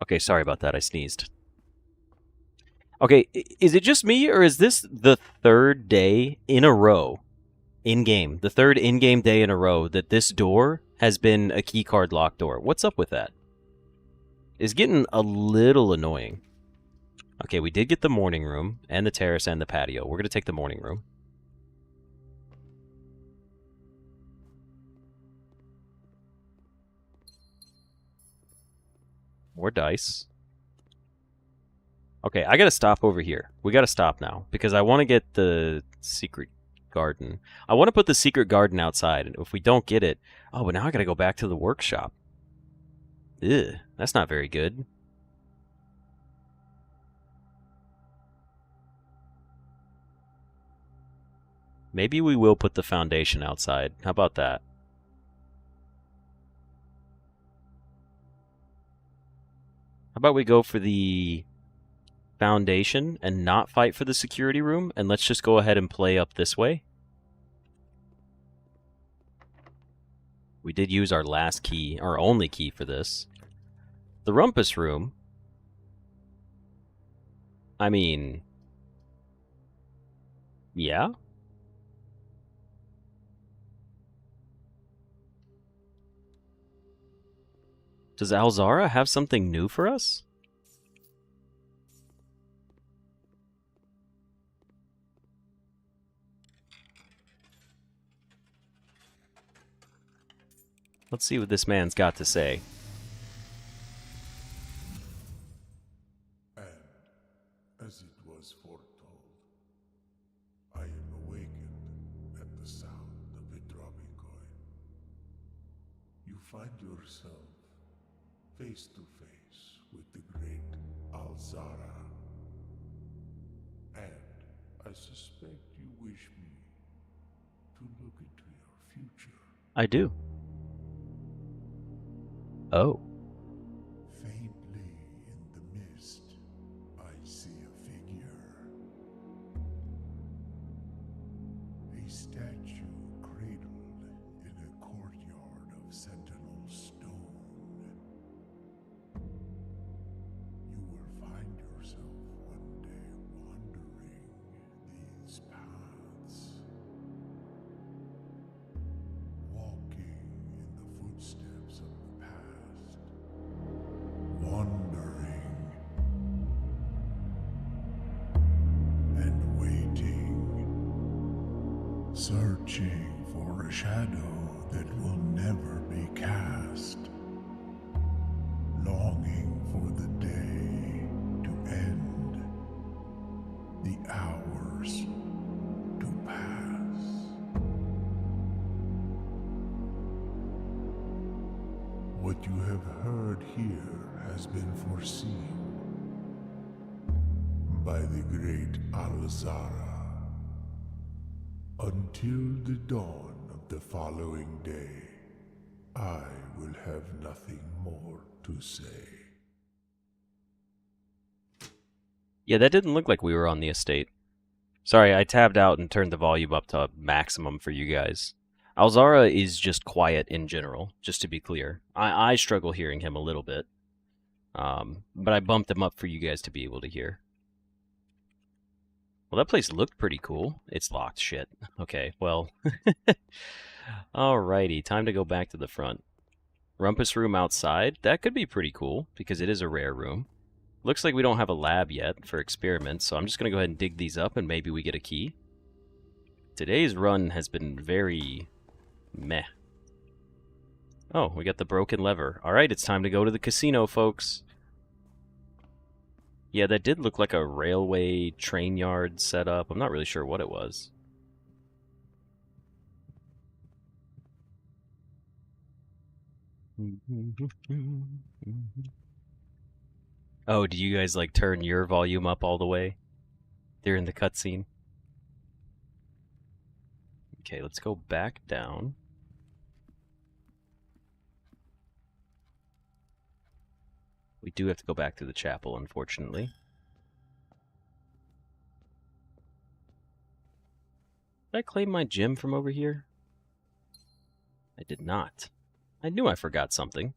Okay, sorry about that, I sneezed. Okay, is it just me, or is this the third day in a row, in-game, the third in-game day in a row that this door has been a keycard locked door? What's up with that? It's getting a little annoying. Okay, we did get the morning room, and the terrace, and the patio. We're going to take the morning room. More dice. Okay, I gotta stop over here. We gotta stop now, because I want to get the secret garden. I want to put the secret garden outside, and if we don't get it... oh, but now I gotta go back to the workshop. Ugh, that's not very good. Maybe we will put the foundation outside. How about that? How about we go for the foundation and not fight for the security room, and let's just go ahead and play up this way. We did use our last key, our only key for this. The rumpus room. I mean... yeah? Does Alzara have something new for us? Let's see what this man's got to say. And, as it was foretold, I am awakened at the sound of a dropping coin. You find yourself face to face with the great Alzara. And I suspect you wish me to look into your future. I do. Oh. Faintly in the mist, I see a figure. A statue cradled in a courtyard of sentinel stone. You will find yourself one day wandering these paths, walking in the footsteps of the past, wandering and waiting, searching for a shadow that will never be cast, longing for the day to end, the hours to pass. What you have heard here has been foreseen by the great Alzara. Until the dawn of the following day, I will have nothing more to say. Yeah, that didn't look like we were on the estate. Sorry, I tabbed out and turned the volume up to maximum for you guys. Alzara is just quiet in general, just to be clear. I struggle hearing him a little bit. But I bumped him up for you guys to be able to hear. Well, that place looked pretty cool. It's locked, shit. Okay, well. Alrighty, time to go back to the front. Rumpus room outside. That could be pretty cool, because it is a rare room. Looks like we don't have a lab yet for experiments, so I'm just going to go ahead and dig these up and maybe we get a key. Today's run has been very meh. Oh, we got the broken lever. Alright, it's time to go to the casino, folks. Yeah, that did look like a railway train yard setup. I'm not really sure what it was. Oh, do you guys like turn your volume up all the way during the cutscene? Okay, let's go back down. We do have to go back to the chapel, unfortunately. Did I claim my gem from over here? I did not. I knew I forgot something.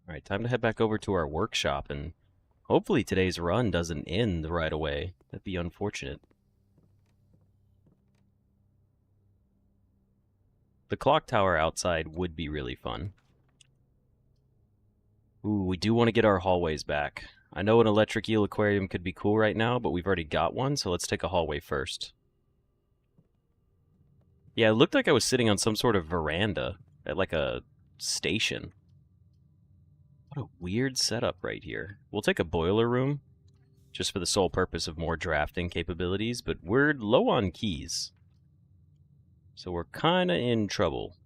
Alright, time to head back over to our workshop, and hopefully today's run doesn't end right away. That'd be unfortunate. The clock tower outside would be really fun. Ooh, we do want to get our hallways back. I know an electric eel aquarium could be cool right now, but we've already got one, so let's take a hallway first. Yeah, it looked like I was sitting on some sort of veranda at like a station. What a weird setup right here. We'll take a boiler room, just for the sole purpose of more drafting capabilities, but we're low on keys. So we're kinda in trouble.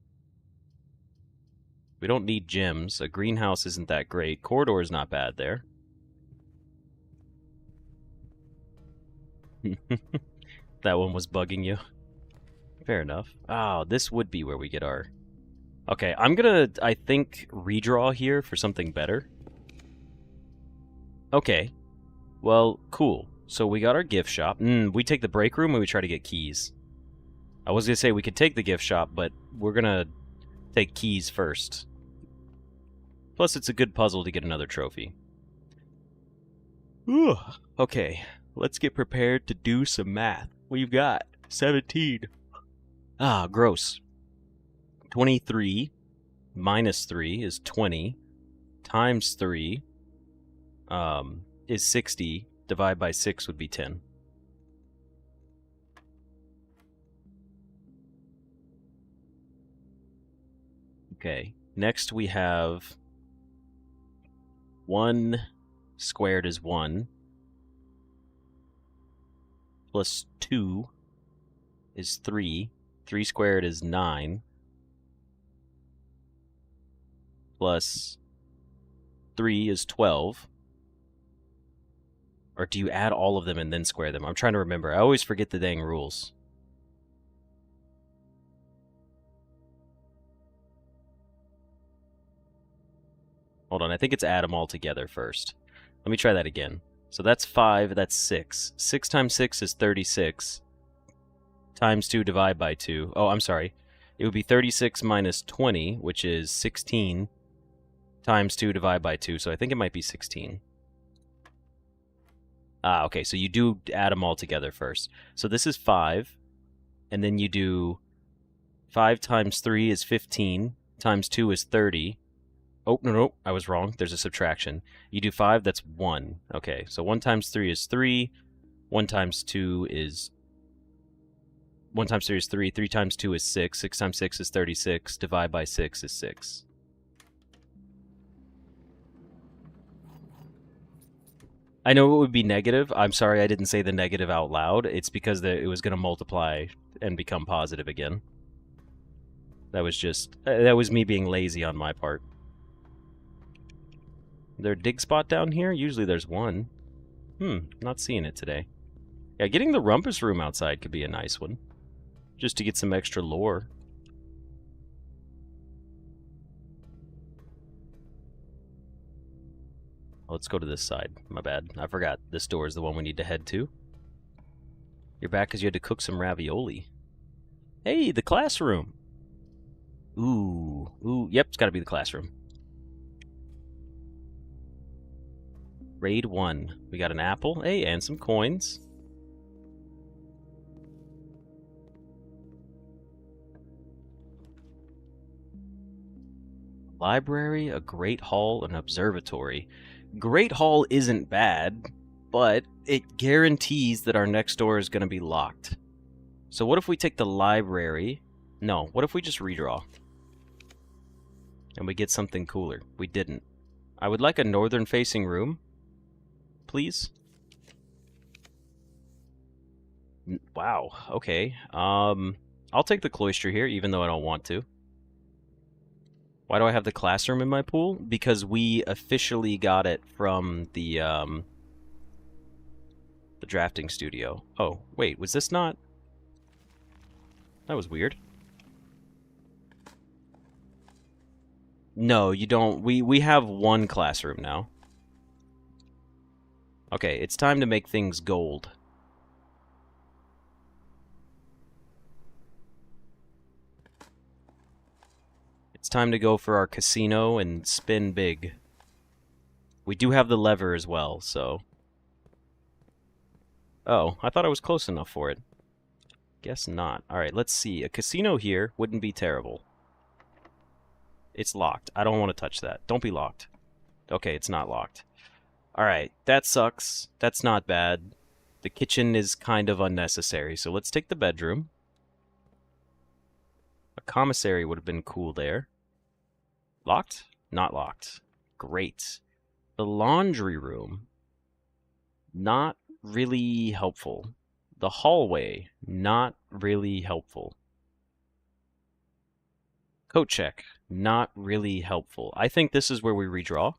We don't need gems. A greenhouse isn't that great. Corridor's not bad there. That one was bugging you. Fair enough. Oh, this would be where we get our... Okay, I'm gonna, I think, redraw here for something better. Okay. Well, cool. So we got our gift shop. We take the break room and we try to get keys. I was gonna say we could take the gift shop, but we're gonna take keys first. Plus, it's a good puzzle to get another trophy. Ooh, okay, let's get prepared to do some math. We've got 17. Ah, gross. 23 minus 3 is 20. Times 3 is 60. Divide by 6 would be 10. Okay. Next we have 1 squared is 1. Plus 2 is 3. 3 squared is 9. Plus 3 is 12. Or do you add all of them and then square them? I'm trying to remember. I always forget the dang rules. Hold on, I think it's add them all together first. Let me try that again. So that's 5, that's 6. 6 times 6 is 36. Times 2 divide by 2. Oh, I'm sorry. It would be 36 minus 20, which is 16. Times 2 divide by 2, so I think it might be 16. Ah, okay, so you do add them all together first. So this is 5, and then you do 5 times 3 is 15, times 2 is 30. Oh, no, I was wrong. There's a subtraction. You do 5, that's 1. Okay, so 1 times 3 is 3. 1 times 2 is... 1 times 3 is 3. 3 times 2 is 6. 6 times 6 is 36. Divide by 6 is 6. I know it would be negative. I'm sorry I didn't say the negative out loud. It's because it was going to multiply and become positive again. That was just... that was me being lazy on my part. Is there a dig spot down here? Usually there's one. Not seeing it today. Yeah, getting the rumpus room outside could be a nice one. Just to get some extra lore. Let's go to this side. My bad. I forgot. This door is the one we need to head to. You're back because you had to cook some ravioli. Hey, the classroom! Ooh, yep, it's gotta be the classroom. Raid 1. We got an apple, hey, and some coins. Library, a great hall, an observatory. Great hall isn't bad, but it guarantees that our next door is going to be locked. So what if we take the library? No, what if we just redraw? And we get something cooler. We didn't. I would like a northern-facing room, please. Wow, okay. I'll take the cloister here, even though I don't want to. Why do I have the classroom in my pool? Because we officially got it from the drafting studio. Oh, wait, was this not... That was weird. No, you don't. We have one classroom now. Okay, it's time to make things gold. It's time to go for our casino and spin big. We do have the lever as well, so... Oh, I thought I was close enough for it. Guess not. Alright, let's see. A casino here wouldn't be terrible. It's locked. I don't want to touch that. Don't be locked. Okay, it's not locked. Alright, that sucks. That's not bad. The kitchen is kind of unnecessary, so let's take the bedroom. A commissary would have been cool there. Locked? Not locked. Great. The laundry room. Not really helpful. The hallway. Not really helpful. Coat check. Not really helpful. I think this is where we redraw.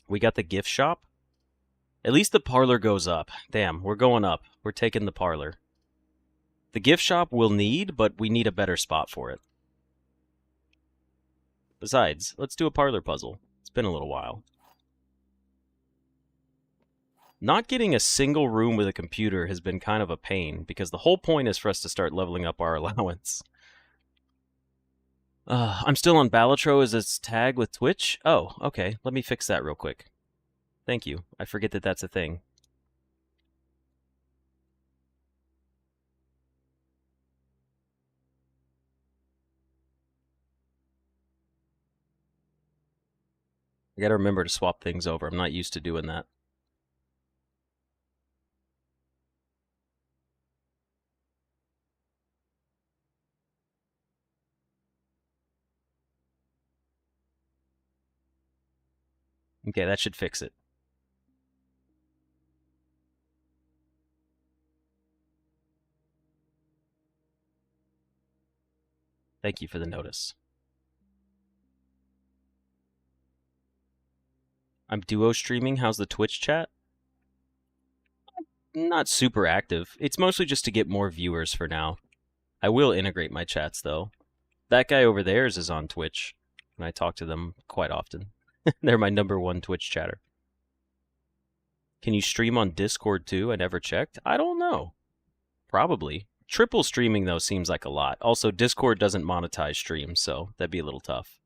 We got the gift shop. At least the parlor goes up. Damn, we're going up. We're taking the parlor. The gift shop we'll need, but we need a better spot for it. Besides, let's do a parlor puzzle. It's been a little while. Not getting a single room with a computer has been kind of a pain, because the whole point is for us to start leveling up our allowance. I'm still on Balatro as its tag with Twitch? Oh, okay. Let me fix that real quick. Thank you. I forget that that's a thing. I gotta remember to swap things over. I'm not used to doing that. Okay, that should fix it. Thank you for the notice. I'm duo streaming. How's the Twitch chat? Not super active. It's mostly just to get more viewers for now. I will integrate my chats, though. That guy over there is on Twitch, and I talk to them quite often. They're my #1 Twitch chatter. Can you stream on Discord, too? I never checked. I don't know. Probably. Triple streaming, though, seems like a lot. Also, Discord doesn't monetize streams, so that'd be a little tough.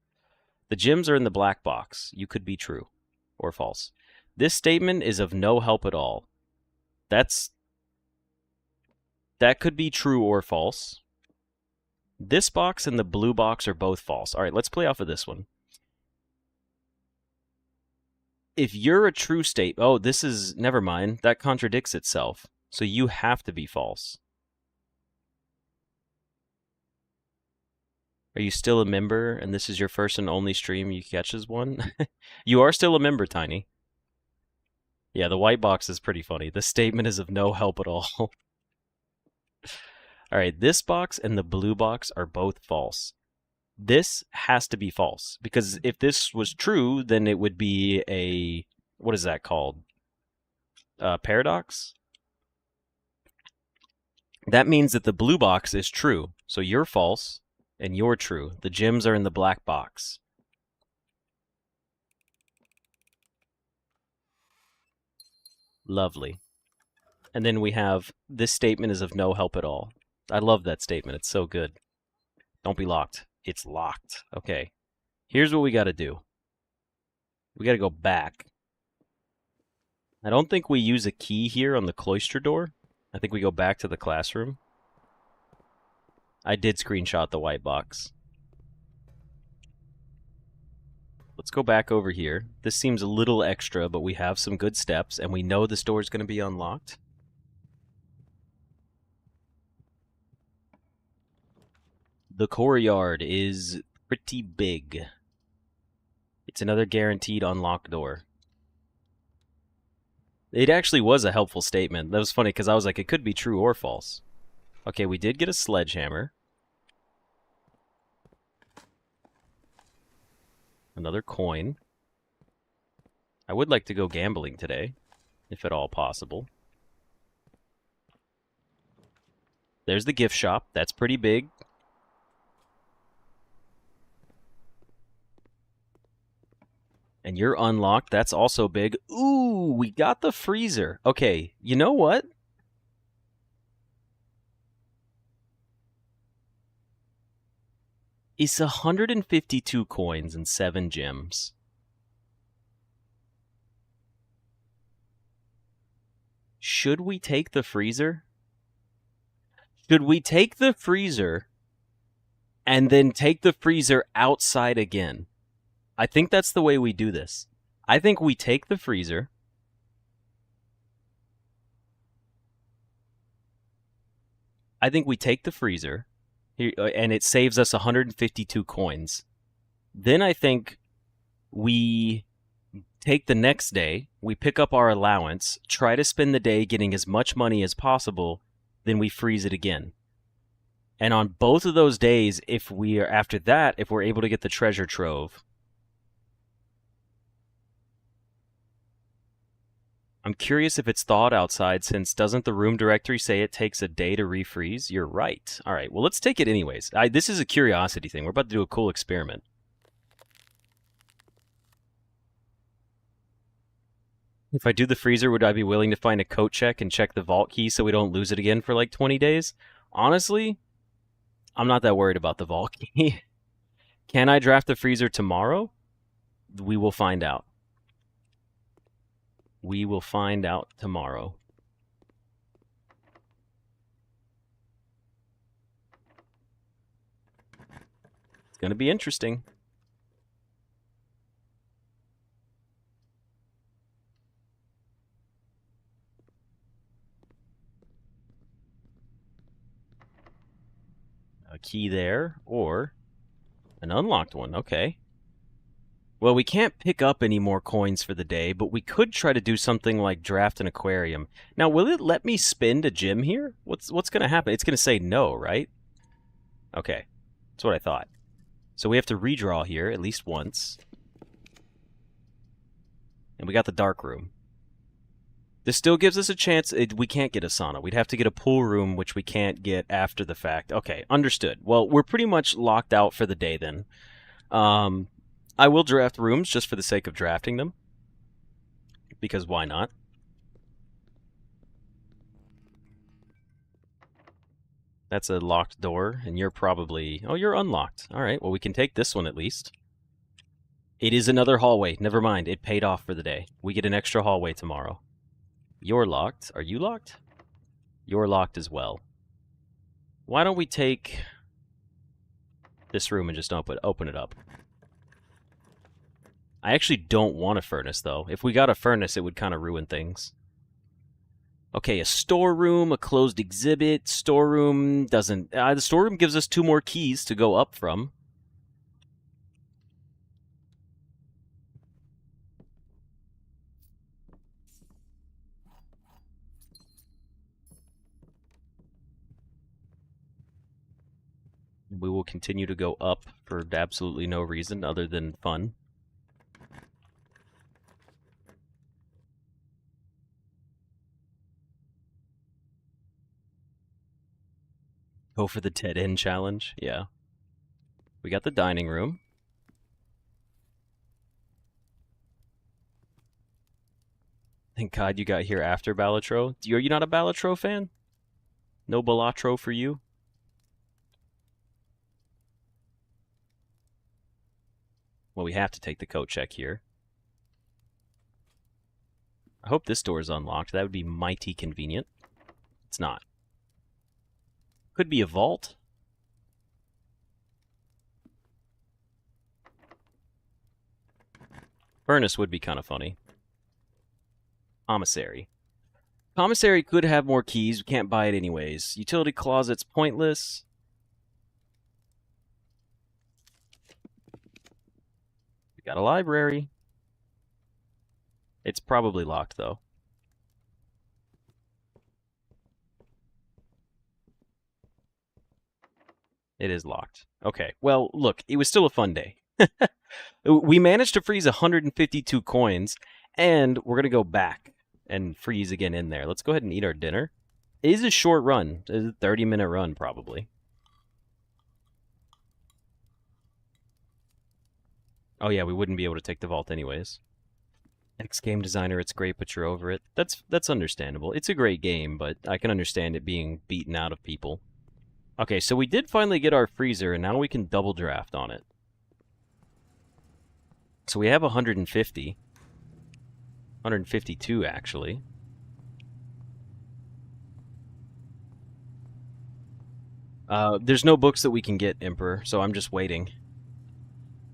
The gems are in the black box. You could be true or false. This statement is of no help at all. That could be true or false. This box and the blue box are both false. All right, let's play off of this one. If you're a true state... Oh, this is... Never mind. That contradicts itself. So you have to be false. Are you still a member, and this is your first and only stream you catch as one? You are still a member, Tiny. Yeah, the white box is pretty funny. The statement is of no help at all. All right, this box and the blue box are both false. This has to be false, because if this was true, then it would be a... What is that called? Paradox? That means that the blue box is true. So you're false, and you're true. The gems are in the black box. Lovely. And then we have, this statement is of no help at all. I love that statement. It's so good. Don't be locked. It's locked. Okay. Here's what we got to do. We got to go back. I don't think we use a key here on the cloister door. I think we go back to the classroom. I did screenshot the white box. Let's go back over here. This seems a little extra, but we have some good steps, and we know this door is going to be unlocked. The courtyard is pretty big. It's another guaranteed unlocked door. It actually was a helpful statement. That was funny, because I was like, it could be true or false. Okay, we did get a sledgehammer. Another coin. I would like to go gambling today, if at all possible. There's the gift shop. That's pretty big. And you're unlocked. That's also big. Ooh, we got the freezer. Okay, you know what? It's 152 coins and 7 gems. Should we take the freezer? Should we take the freezer and then take the freezer outside again? I think that's the way we do this. I think we take the freezer. I think we take the freezer. And it saves us 152 coins. Then I think we take the next day, we pick up our allowance, try to spend the day getting as much money as possible, then we freeze it again. And on both of those days, if we're able to get the treasure trove, I'm curious if it's thawed outside, since doesn't the room directory say it takes a day to refreeze? You're right. All right, well, let's take it anyways. This is a curiosity thing. We're about to do a cool experiment. If I do the freezer, would I be willing to find a coat check and check the vault key so we don't lose it again for like 20 days? Honestly, I'm not that worried about the vault key. Can I draft the freezer tomorrow? We will find out. We will find out tomorrow. It's going to be interesting. A key there, or an unlocked one. Okay. Well, we can't pick up any more coins for the day, but we could try to do something like draft an aquarium. Now, will it let me spend a gem here? What's going to happen? It's going to say no, right? Okay. That's what I thought. So we have to redraw here at least once. And we got the dark room. This still gives us a chance. We can't get a sauna. We'd have to get a pool room, which we can't get after the fact. Okay, understood. Well, we're pretty much locked out for the day then. I will draft rooms just for the sake of drafting them. Because why not? That's a locked door, and you're probably... Oh, you're unlocked. All right, well, we can take this one at least. It is another hallway. Never mind, it paid off for the day. We get an extra hallway tomorrow. You're locked. Are you locked? You're locked as well. Why don't we take this room and just open it up? I actually don't want a furnace, though. If we got a furnace, it would kind of ruin things. Okay, a storeroom, a closed exhibit. Storeroom doesn't... the storeroom gives us 2 more keys to go up from. We will continue to go up for absolutely no reason other than fun. Go for the dead end challenge. Yeah. We got the dining room. Thank God you got here after Balatro. Are you not a Balatro fan? No Balatro for you? Well, we have to take the coat check here. I hope this door is unlocked. That would be mighty convenient. It's not. Could be a vault. Furnace would be kind of funny. Commissary. Commissary could have more keys. We can't buy it anyways. Utility closet's pointless. We got a library. It's probably locked, though. It is locked. Okay, well, look, it was still a fun day. We managed to freeze 152 coins, and we're going to go back and freeze again in there. Let's go ahead and eat our dinner. It is a short run. It is a 30-minute run, probably. Oh, yeah, we wouldn't be able to take the vault anyways. Ex-game designer, it's great, but you're over it. That's understandable. It's a great game, but I can understand it being beaten out of people. Okay, so we did finally get our freezer, and now we can double draft on it. So we have 150. 152, actually. There's no books that we can get, Emperor, so I'm just waiting.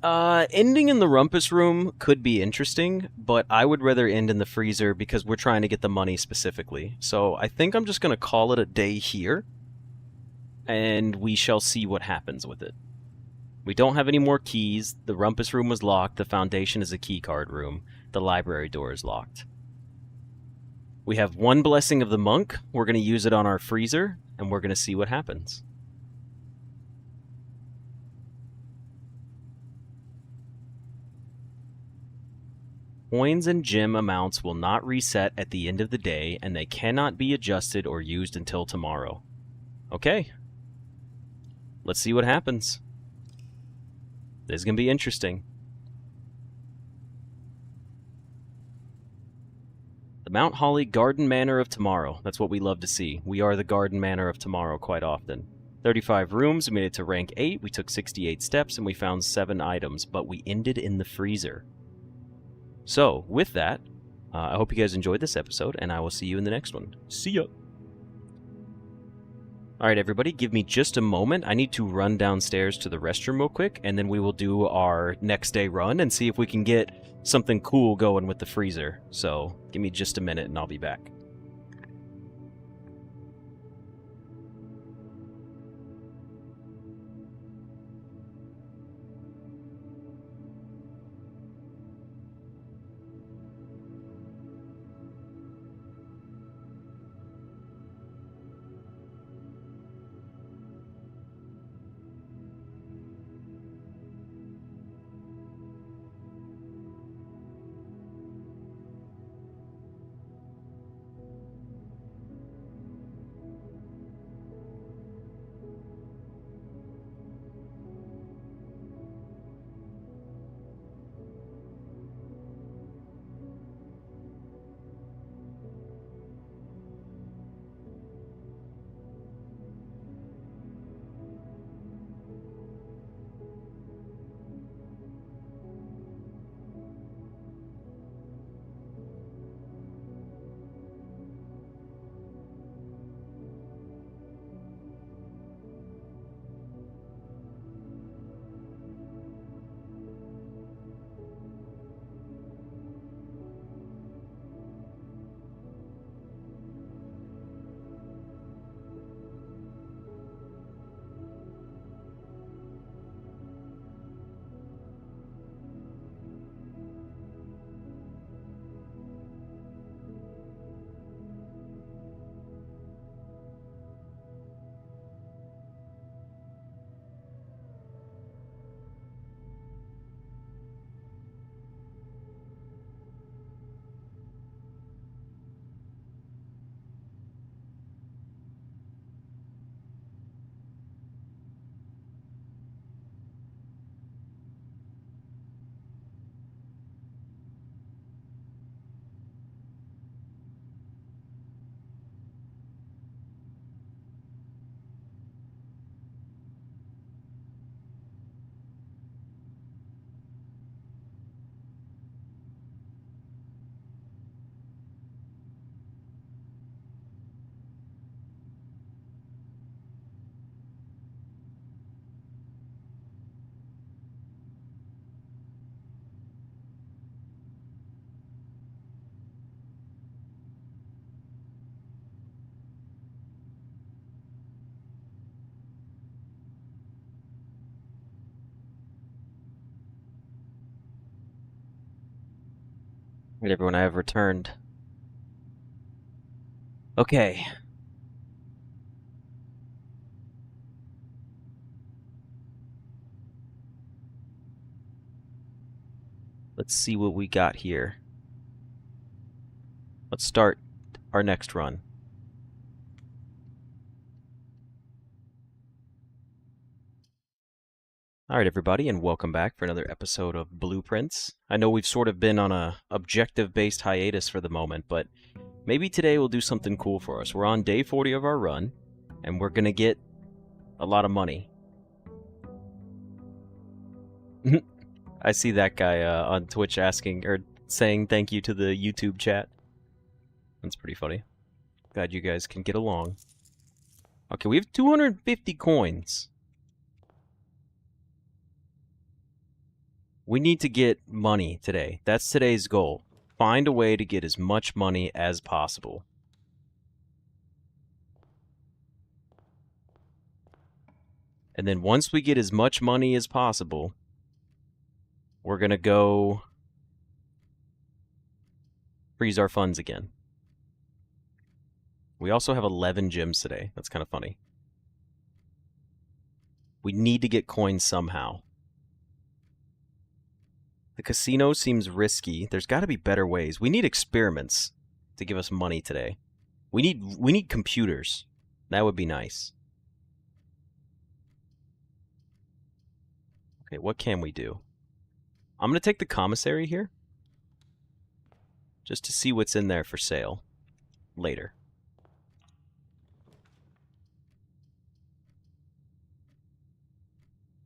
Ending in the rumpus room could be interesting, but I would rather end in the freezer because we're trying to get the money specifically. So I think I'm just going to call it a day here, and we shall see what happens with it. We don't have any more keys. The rumpus room was locked. The foundation is a key card room. The library door is locked. We have 1 blessing of the monk. We're going to use it on our freezer, and we're going to see what happens. Coins and gem amounts will not reset at the end of the day, and they cannot be adjusted or used until tomorrow. Okay. Let's see what happens. This is going to be interesting. The Mount Holly Garden Manor of Tomorrow. That's what we love to see. We are the Garden Manor of Tomorrow quite often. 35 rooms, we made it to rank 8, we took 68 steps, and we found 7 items, but we ended in the freezer. So, with that, I hope you guys enjoyed this episode, and I will see you in the next one. See ya! Alright everybody, give me just a moment. I need to run downstairs to the restroom real quick, and then we will do our next day run and see if we can get something cool going with the freezer. So, give me just a minute and I'll be back. Right, everyone, I have returned. Okay. Let's see what we got here. Let's start our next run. Alright, everybody, and welcome back for another episode of Blueprints. I know we've sort of been on a objective-based hiatus for the moment, but maybe today we'll do something cool for us. We're on day 40 of our run, and we're gonna get a lot of money. I see that guy on Twitch asking, or saying thank you to the YouTube chat. That's pretty funny. Glad you guys can get along. Okay, we have 250 coins. We need to get money today. That's today's goal. Find a way to get as much money as possible. And then once we get as much money as possible, we're going to go freeze our funds again. We also have 11 gems today. That's kind of funny. We need to get coins somehow. The casino seems risky. There's got to be better ways. We need experiments to give us money today. We need computers. That would be nice. Okay, what can we do? I'm going to take the commissary here, just to see what's in there for sale later.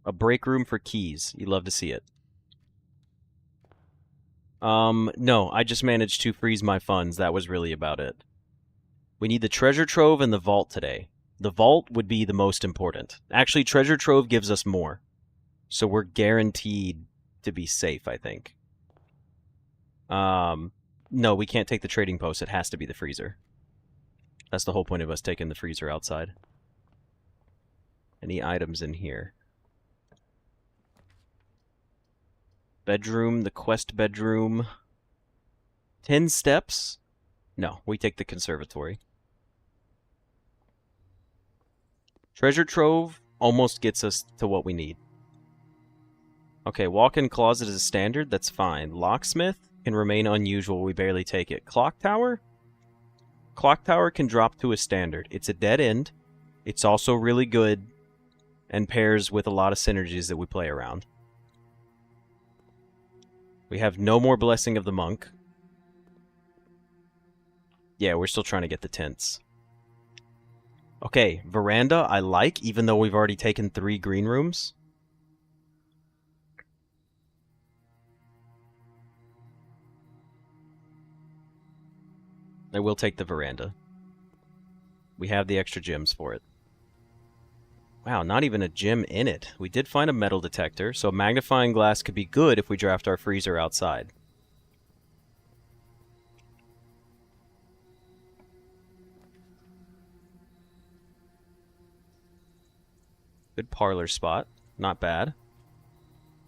A break room for keys. You love to see it. No, I just managed to freeze my funds. That was really about it. We need the treasure trove and the vault today. The vault would be the most important. Actually, treasure trove gives us more. So we're guaranteed to be safe, I think. No, we can't take the trading post. It has to be the freezer. That's the whole point of us taking the freezer outside. Any items in here? Bedroom, the quest bedroom. 10 steps? No, we take the conservatory. Treasure trove almost gets us to what we need. Okay, walk-in closet is a standard. That's fine. Locksmith can remain unusual. We barely take it. Clock tower? Clock tower can drop to a standard. It's a dead end. It's also really good and pairs with a lot of synergies that we play around. We have no more Blessing of the Monk. Yeah, we're still trying to get the tents. Okay, veranda I like, even though we've already taken 3 green rooms. I will take the veranda. We have the extra gems for it. Wow, not even a gem in it. We did find a metal detector, so magnifying glass could be good if we draft our freezer outside. Good parlor spot. Not bad.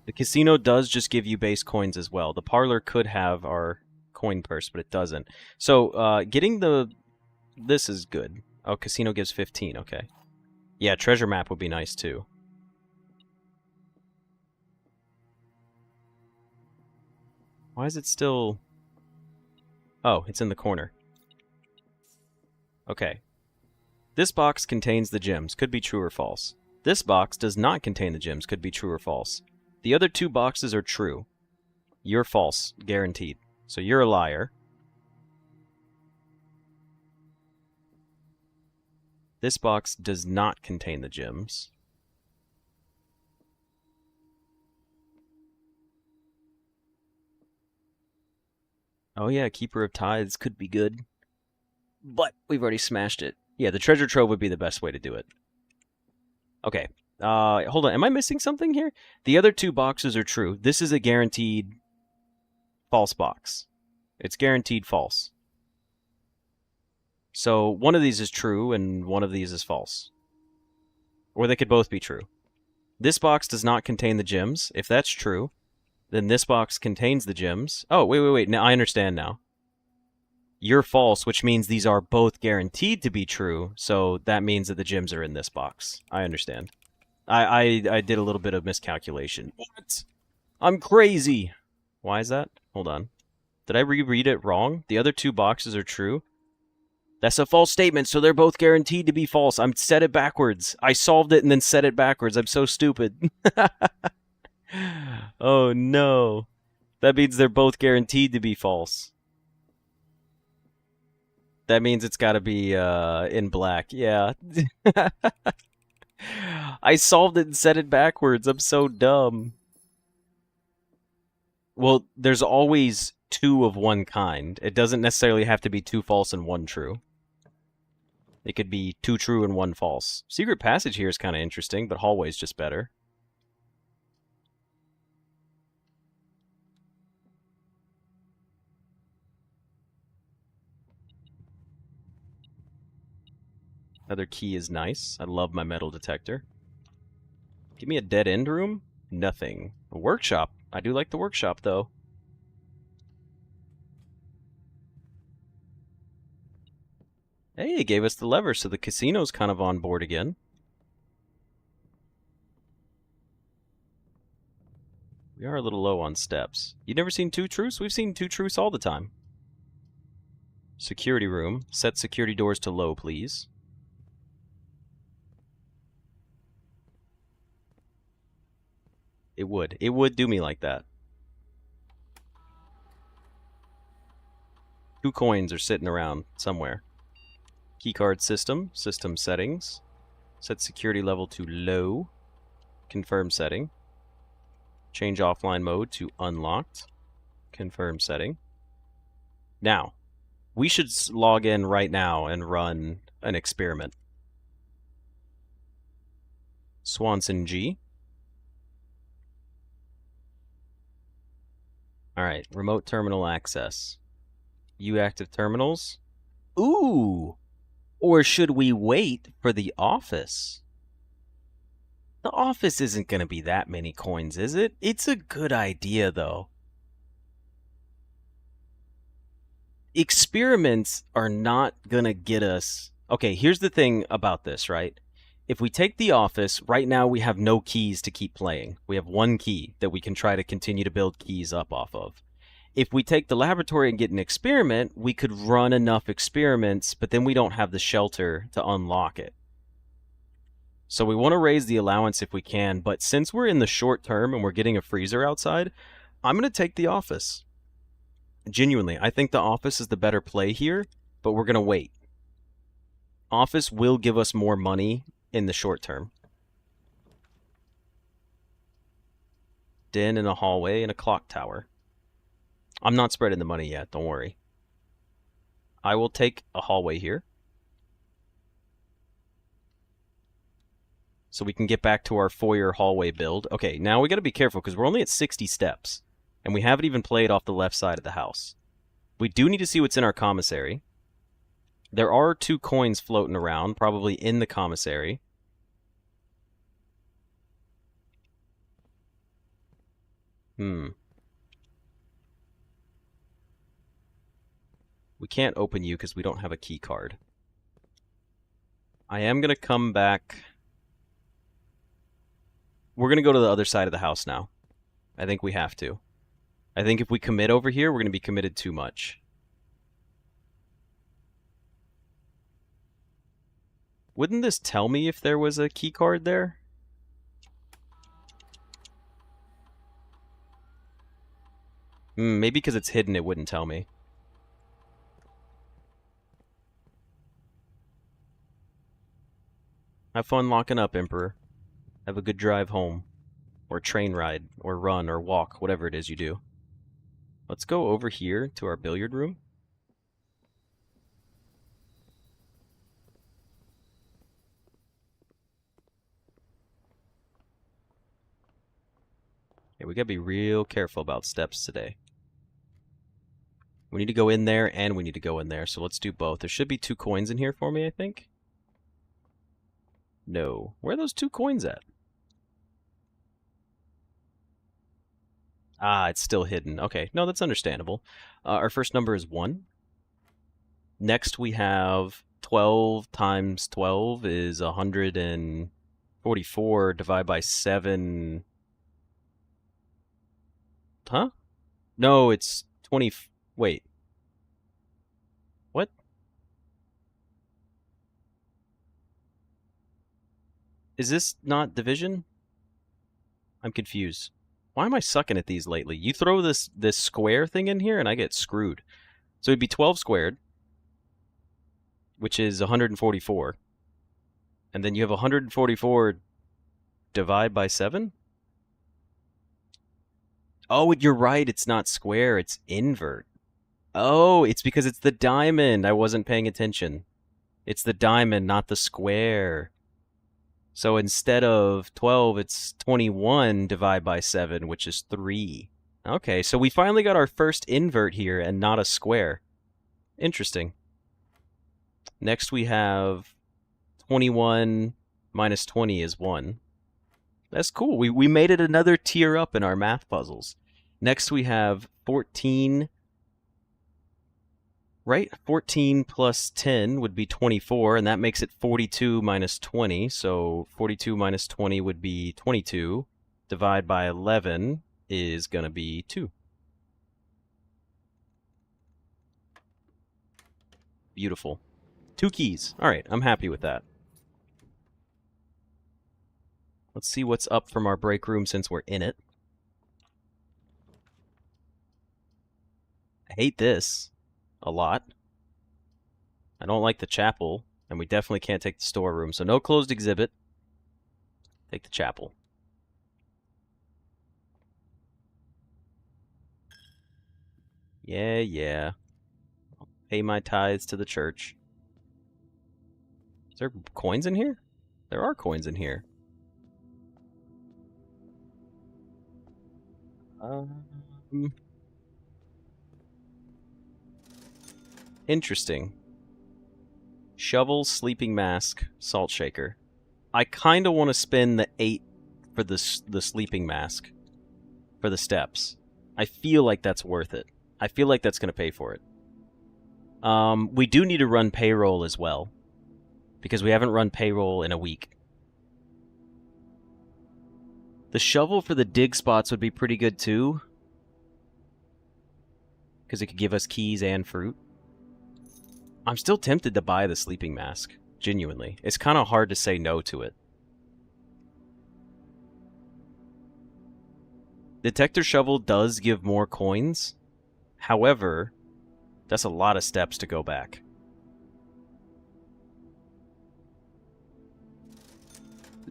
The casino does just give you base coins as well. The parlor could have our coin purse, but it doesn't. So, getting the... This is good. Oh, casino gives 15, okay. Yeah, treasure map would be nice, too. Why is it still... Oh, it's in the corner. Okay. This box contains the gems. Could be true or false. This box does not contain the gems. Could be true or false. The other 2 boxes are true. You're false. Guaranteed. So you're a liar. This box does not contain the gems. Oh yeah, Keeper of Tithes could be good. But we've already smashed it. Yeah, the treasure trove would be the best way to do it. Okay. Hold on. Am I missing something here? The other 2 boxes are true. This is a guaranteed false box. It's guaranteed false. So one of these is true and one of these is false. Or they could both be true. This box does not contain the gems. If that's true, Then this box contains the gems. Oh, wait. Now I understand now. You're false, which means these are both guaranteed to be true, so that means that the gems are in this box. I understand. I did a little bit of miscalculation. What? I'm crazy! Why is that? Hold on. Did I reread it wrong? The other two boxes are true? That's a false statement, so they're both guaranteed to be false. I'm set it backwards. I solved it and then set it backwards. I'm so stupid. Oh no. That means they're both guaranteed to be false. That means it's got to be in black. Yeah. I solved it and set it backwards. I'm so dumb. Well, there's always two of one kind. It doesn't necessarily have to be two false and one true. It could be two true and one false. Secret passage here is kind of interesting, but hallway's just better. Another key is nice. I love my metal detector. Give me a dead end room? Nothing. A workshop. I do like the workshop, though. Hey, it gave us the lever, so the casino's kind of on board again. We are a little low on steps. You've never seen two truths? We've seen two truths all the time. Security room. Set security doors to low, please. It would. It would do me like that. 2 coins are sitting around somewhere. Keycard system. System settings. Set security level to low. Confirm setting. Change offline mode to unlocked. Confirm setting. Now, we should log in right now and run an experiment. Swanson G. Alright, remote terminal access. U active terminals. Ooh! Or should we wait for the office? The office isn't going to be that many coins, is it? It's a good idea, though. Experiments are not going to get us... Okay, here's the thing about this, right? If we take the office, right now we have no keys to keep playing. We have 1 key that we can try to continue to build keys up off of. If we take the laboratory and get an experiment, we could run enough experiments, but then we don't have the shelter to unlock it. So we want to raise the allowance if we can, but since we're in the short term and we're getting a freezer outside, I'm going to take the office. Genuinely, I think the office is the better play here, but we're going to wait. Office will give us more money in the short term. Den and a hallway and a clock tower. I'm not spreading the money yet, don't worry. I will take a hallway here. So we can get back to our foyer hallway build. Okay, now we got to be careful because we're only at 60 steps. And we haven't even played off the left side of the house. We do need to see what's in our commissary. There are 2 coins floating around, probably in the commissary. We can't open you because we don't have a key card. I am going to come back. We're going to go to the other side of the house now. I think we have to. I think if we commit over here, we're going to be committed too much. Wouldn't this tell me if there was a key card there? Maybe because it's hidden it wouldn't tell me. Have fun locking up, Emperor. Have a good drive home. Or train ride, or run, or walk, whatever it is you do. Let's go over here to our billiard room. Yeah, we gotta be real careful about steps today. We need to go in there, and we need to go in there, so let's do both. There should be 2 coins in here for me, I think. No. Where are those 2 coins at? Ah, it's still hidden. Okay, no, that's understandable. Our first number is 1. Next we have 12 times 12 is 144 divided by 7. Huh? No, it's 20. Wait. What? Is this not division? I'm confused. Why am I sucking at these lately? You throw this square thing in here and I get screwed. So it'd be 12 squared, which is 144. And then you have 144 divide by 7? Oh, you're right. It's not square. It's invert. Oh, it's because it's the diamond. I wasn't paying attention. It's the diamond, not the square. So instead of 12, it's 21 divided by 7, which is 3. Okay, so we finally got our first invert here and not a square. Interesting. Next we have 21 minus 20 is 1. That's cool. We made it another tier up in our math puzzles. Next we have 14. Right? 14 plus 10 would be 24, and that makes it 42 minus 20. So 42 minus 20 would be 22. Divide by 11 is going to be 2. Beautiful. 2 keys. All right, I'm happy with that. Let's see what's up from our break room since we're in it. I hate this a lot. I don't like the chapel, and we definitely can't take the storeroom, so no closed exhibit. Take the chapel. Yeah. I'll pay my tithes to the church. Is there coins in here? There are coins in here. Interesting. Shovel, sleeping mask, salt shaker. I kind of want to spend the 8 for the sleeping mask for the steps. I feel like that's worth it. I feel like that's going to pay for it. We do need to run payroll as well, because we haven't run payroll in a week. The shovel for the dig spots would be pretty good too, because it could give us keys and fruit. I'm still tempted to buy the sleeping mask, genuinely. It's kind of hard to say no to it. Detector shovel does give more coins. However, that's a lot of steps to go back.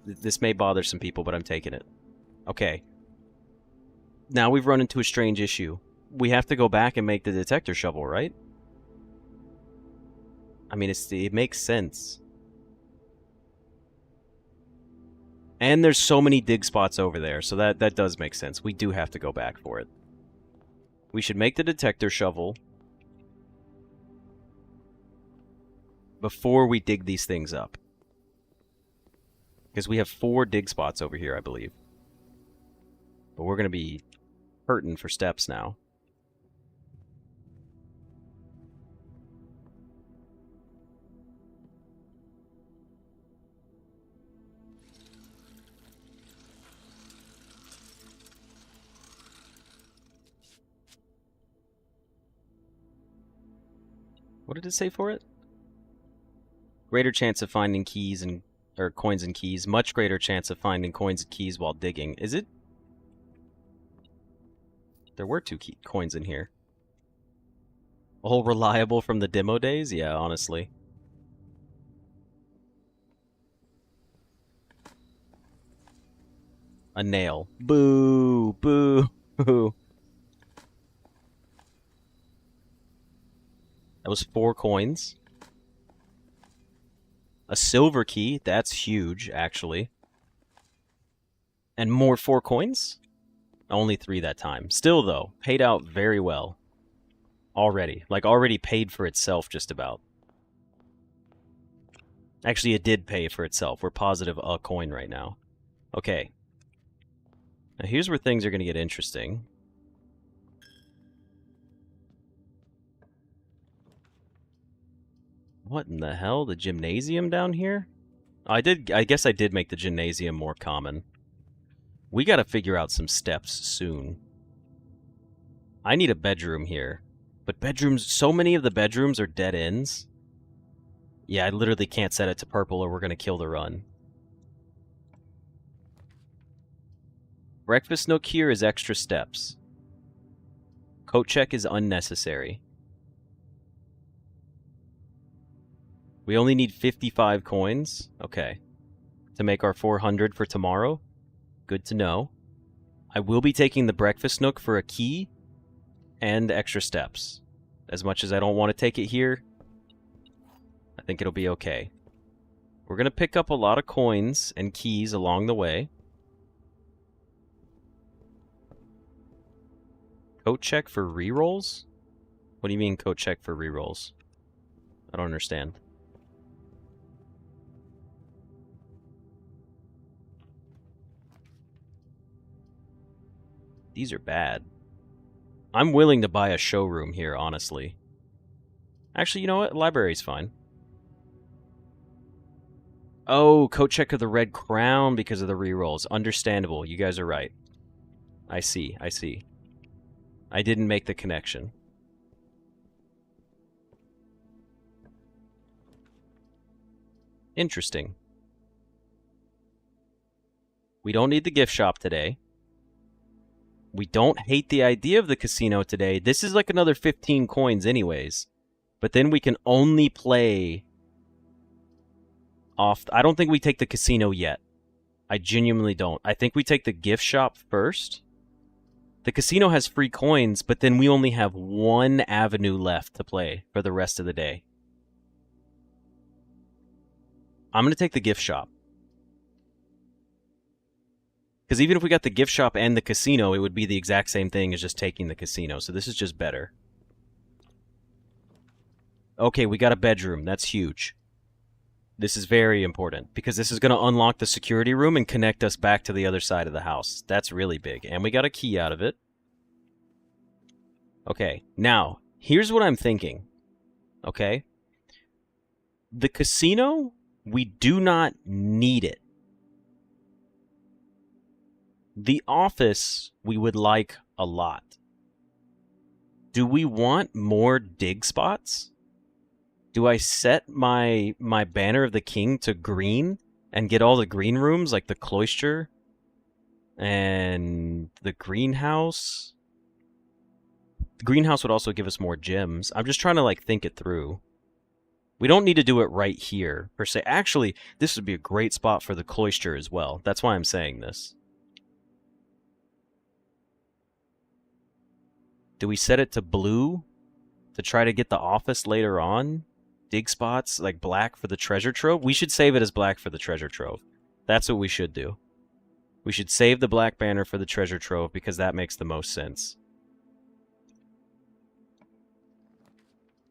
This may bother some people, but I'm taking it. Okay. Now we've run into a strange issue. We have to go back and make the detector shovel, right? I mean, it makes sense. And there's so many dig spots over there, so that does make sense. We do have to go back for it. We should make the detector shovel before we dig these things up. Because we have 4 dig spots over here, I believe. But we're going to be hurting for steps now. What did it say for it? Greater chance of finding keys and or coins and keys. Much greater chance of finding coins and keys while digging. Is it? There were 2 coins in here. All reliable from the demo days? Yeah, honestly. A nail. Boo! Boo! Boo! That was 4 coins. A silver key. That's huge, actually. And more 4 coins? Only 3 that time. Still, though, paid out very well. Already. Like, already paid for itself, just about. Actually, it did pay for itself. We're positive a coin right now. Okay. Now, here's where things are going to get interesting. What in the hell? The gymnasium down here? I guess I did make the gymnasium more common. We gotta figure out some steps soon. I need a bedroom here. But bedrooms, so many of the bedrooms are dead ends. Yeah, I literally can't set it to purple or we're gonna kill the run. Breakfast nook here is extra steps. Coat check is unnecessary. We only need 55 coins. Okay. To make our 400 for tomorrow. Good to know. I will be taking the breakfast nook for a key and extra steps. As much as I don't want to take it here, I think it'll be okay. We're going to pick up a lot of coins and keys along the way. Coat check for rerolls? What do you mean coat check for rerolls? I don't understand. These are bad. I'm willing to buy a showroom here, honestly. Actually, you know what? Library's fine. Oh, coat check of the red crown because of the rerolls. Understandable. You guys are right. I see. I see. I didn't make the connection. Interesting. We don't need the gift shop today. We don't hate the idea of the casino today. This is like another 15 coins anyways. But then we can only play off... I don't think we take the casino yet. I genuinely don't. I think we take the gift shop first. The casino has free coins, but then we only have one avenue left to play for the rest of the day. I'm going to take the gift shop. Because even if we got the gift shop and the casino, it would be the exact same thing as just taking the casino. So this is just better. Okay, we got a bedroom. That's huge. This is very important. Because this is going to unlock the security room and connect us back to the other side of the house. That's really big. And we got a key out of it. Okay, now, here's what I'm thinking. Okay? The casino, we do not need it. The office, we would like a lot. Do we want more dig spots? Do I set my banner of the king to green and get all the green rooms, like the cloister and the greenhouse? The greenhouse would also give us more gems. I'm just trying to like think it through. We don't need to do it right here, per se. Actually, this would be a great spot for the cloister as well. That's why I'm saying this. Do we set it to blue to try to get the office later on? Dig spots, like black for the treasure trove? We should save it as black for the treasure trove. That's what we should do. We should save the black banner for the treasure trove because that makes the most sense.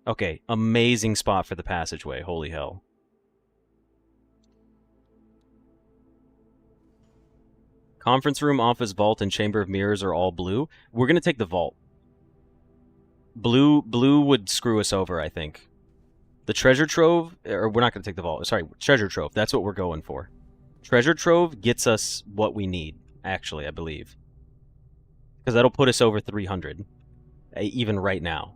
Okay, amazing spot for the passageway. Holy hell. Conference room, office, vault, and chamber of mirrors are all blue. We're going to take the vault. Blue would screw us over, I think. The treasure trove, or we're not going to take the vault. Sorry, treasure trove. That's what we're going for. Treasure trove gets us what we need, actually, I believe. Because that'll put us over 300, even right now.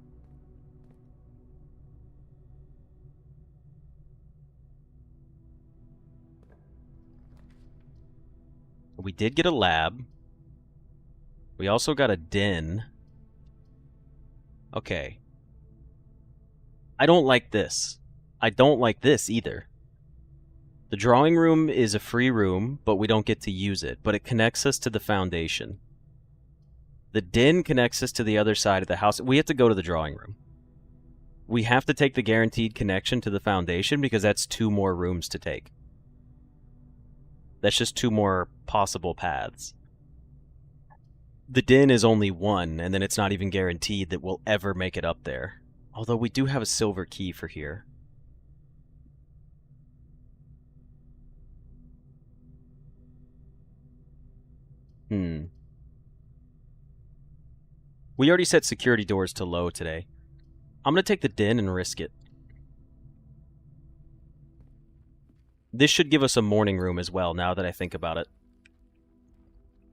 We did get a lab. We also got a den. Okay. I don't like this. I don't like this either. The drawing room is a free room, but we don't get to use it. But it connects us to the foundation. The den connects us to the other side of the house. We have to go to the drawing room. We have to take the guaranteed connection to the foundation because that's 2 more rooms to take. That's just 2 more possible paths. The den is only 1, and then it's not even guaranteed that we'll ever make it up there. Although we do have a silver key for here. We already set security doors to low today. I'm going to take the den and risk it. This should give us a morning room as well, now that I think about it.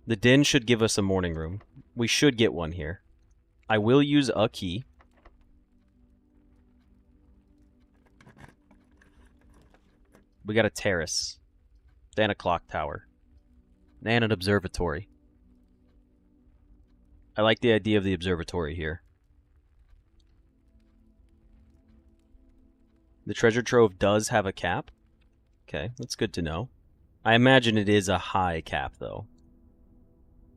The den should give us a morning room. We should get one here. I will use a key. We got a terrace. And a clock tower. And an observatory. I like the idea of the observatory here. The treasure trove does have a cap. Okay, that's good to know. I imagine it is a high cap, though.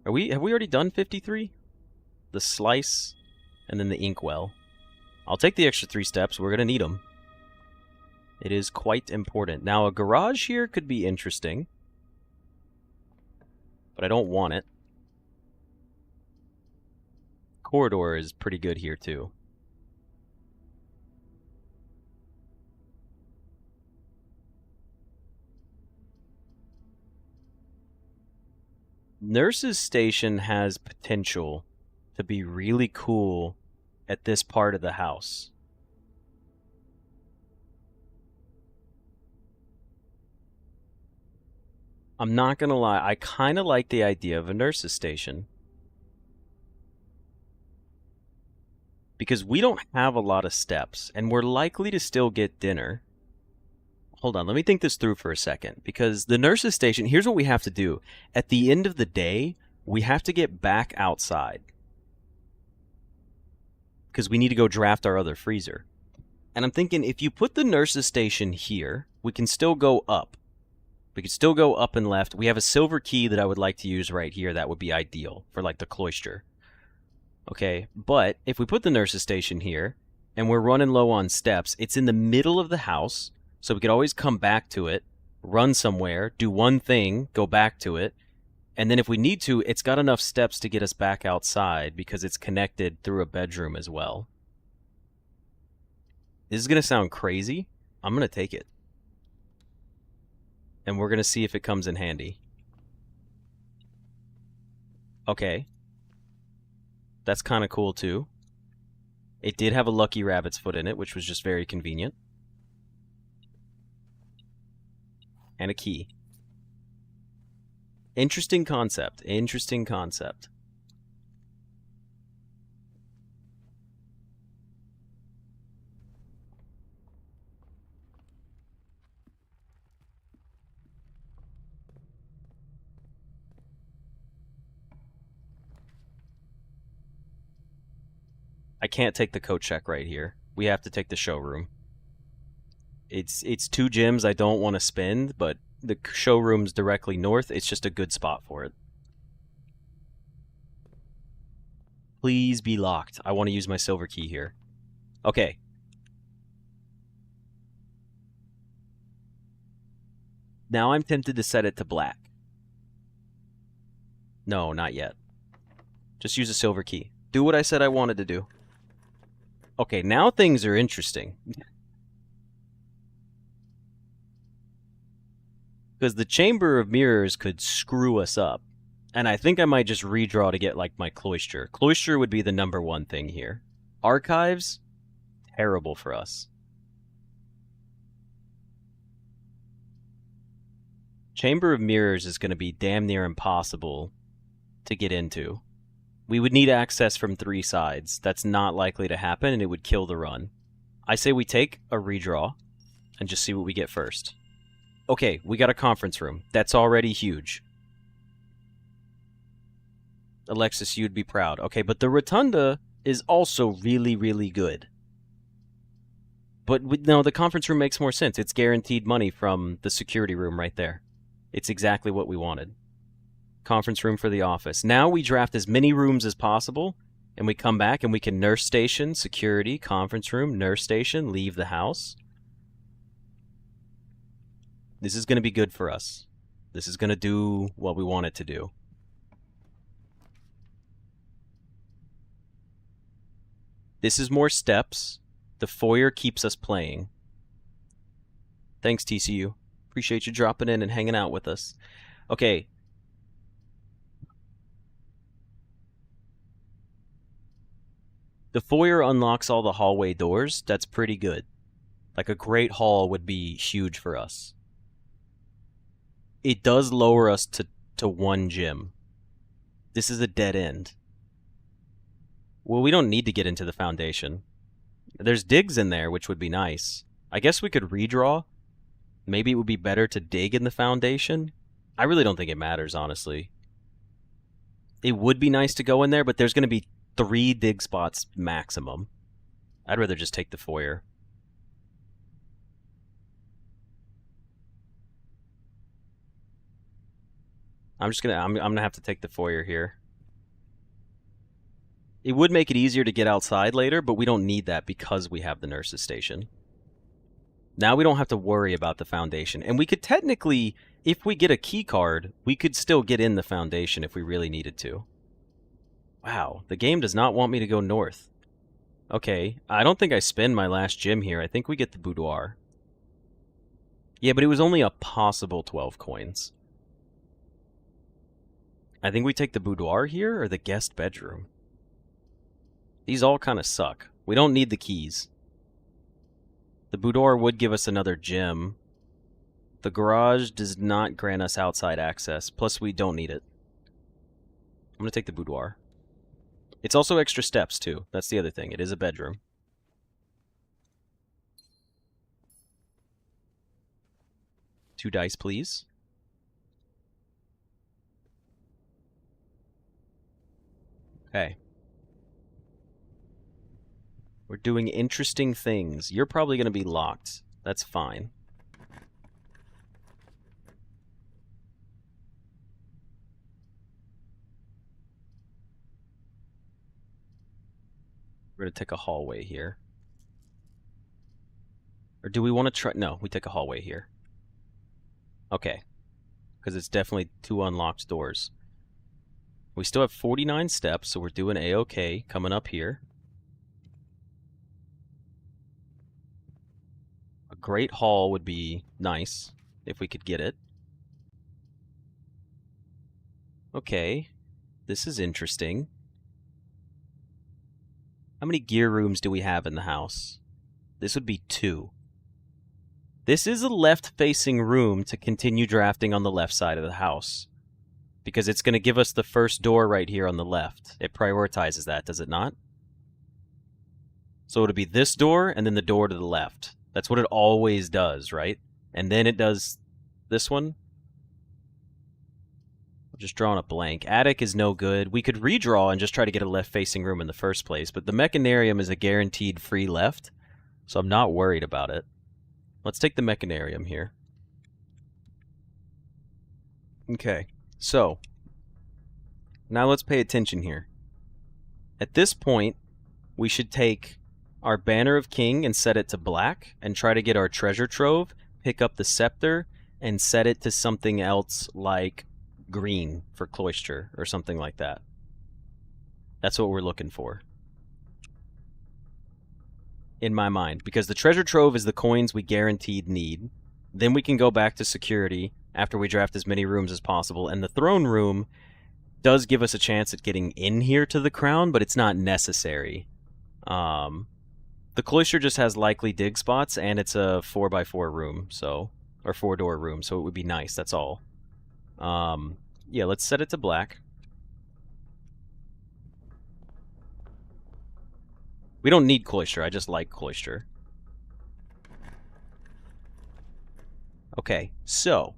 Have we already done 53? The slice, and then the inkwell. I'll take the extra 3 steps. We're going to need them. It is quite important. Now, a garage here could be interesting. But I don't want it. Corridor is pretty good here, too. Nurse's Station has potential to be really cool at this part of the house. I'm not gonna lie, I kind of like the idea of a nurse's station. Because we don't have a lot of steps, and we're likely to still get dinner. Hold on, let me think this through for a second. Because the nurse's station, here's what we have to do. At the end of the day, we have to get back outside. Because we need to go draft our other freezer. And I'm thinking, if you put the nurse's station here, we can still go up. We could still go up and left. We have a silver key that I would like to use right here. That would be ideal for, like, the cloister. Okay, but if we put the nurse's station here, and we're running low on steps, it's in the middle of the house, so we could always come back to it, run somewhere, do one thing, go back to it, and then if we need to, it's got enough steps to get us back outside because it's connected through a bedroom as well. This is going to sound crazy. I'm going to take it. And we're going to see if it comes in handy. Okay. That's kind of cool, too. It did have a lucky rabbit's foot in it, which was just very convenient. And a key. Interesting concept. Interesting concept. I can't take the coat check right here. We have to take the showroom. It's 2 gems I don't want to spend, but the showroom's directly north. It's just a good spot for it. Please be locked. I want to use my silver key here. Okay. Now I'm tempted to set it to black. No, not yet. Just use a silver key. Do what I said I wanted to do. Okay, now things are interesting. Because the Chamber of Mirrors could screw us up. And I think I might just redraw to get, like, my Cloister. Cloister would be the #1 thing here. Archives? Terrible for us. Chamber of Mirrors is going to be damn near impossible to get into. We would need access from 3 sides. That's not likely to happen, and it would kill the run. I say we take a redraw and just see what we get first. Okay, we got a conference room. That's already huge. Alexis, you'd be proud. Okay, but the Rotunda is also really, really good. But no, the conference room makes more sense. It's guaranteed money from the security room right there. It's exactly what we wanted. Conference room for the office. Now we draft as many rooms as possible, and we come back and we can nurse station, security, conference room, nurse station, leave the house. This is going to be good for us. This is going to do what we want it to do. This is more steps. The foyer keeps us playing. Thanks, TCU. Appreciate you dropping in and hanging out with us. Okay. The foyer unlocks all the hallway doors. That's pretty good. Like, a great hall would be huge for us. it does lower us to 1 gym. This is a dead end. Well, we don't need to get into the foundation. There's digs in there, which would be nice. I guess we could redraw. Maybe it would be better to dig in the foundation. I really don't think it matters, honestly. It would be nice to go in there, but there's going to be 3 dig spots maximum. I'd rather just take the foyer. I'm gonna have to take the foyer here. It would make it easier to get outside later, but we don't need that because we have the nurse's station. Now we don't have to worry about the foundation. And we could technically, if we get a key card, we could still get in the foundation if we really needed to. Wow, the game does not want me to go north. Okay, I don't think I spend my last gem here. I think we get the boudoir. Yeah, but it was only a possible 12 coins. I think we take the boudoir here or the guest bedroom. These all kind of suck. We don't need the keys. The boudoir would give us another gem. The garage does not grant us outside access. Plus, we don't need it. I'm going to take the boudoir. It's also extra steps, too. That's the other thing. It is a bedroom. Two dice, please. Okay. We're doing interesting things. You're probably going to be locked. That's fine. We're going to take a hallway here. Or do we want to try... No, we take a hallway here. Okay. Because it's definitely 2 unlocked doors. We still have 49 steps, so we're doing A-OK coming up here. A great hall would be nice if we could get it. Okay. This is interesting. How many gear rooms do we have in the house? This would be 2. This is a left-facing room to continue drafting on the left side of the house. Because it's going to give us the first door right here on the left. It prioritizes that, does it not? So it'll be this door and then the door to the left. That's what it always does, right? And then it does this one. I'm just drawing a blank. Attic is no good. We could redraw and just try to get a left-facing room in the first place, but the mechanarium is a guaranteed free left, so I'm not worried about it. Let's take the mechanarium here. Okay. So, now let's pay attention here. At this point, we should take our Banner of King and set it to black, and try to get our treasure trove, pick up the scepter, and set it to something else like green for cloister, or something like that. That's what we're looking for. In my mind, because the treasure trove is the coins we guaranteed need. Then we can go back to security after we draft as many rooms as possible, and the throne room does give us a chance at getting in here to the crown, but it's not necessary. The cloister just has likely dig spots, and it's a 4x4 room, so, or 4-door room, so it would be nice, that's all. Yeah, let's set it to black. We don't need cloister, I just like cloister. Okay, so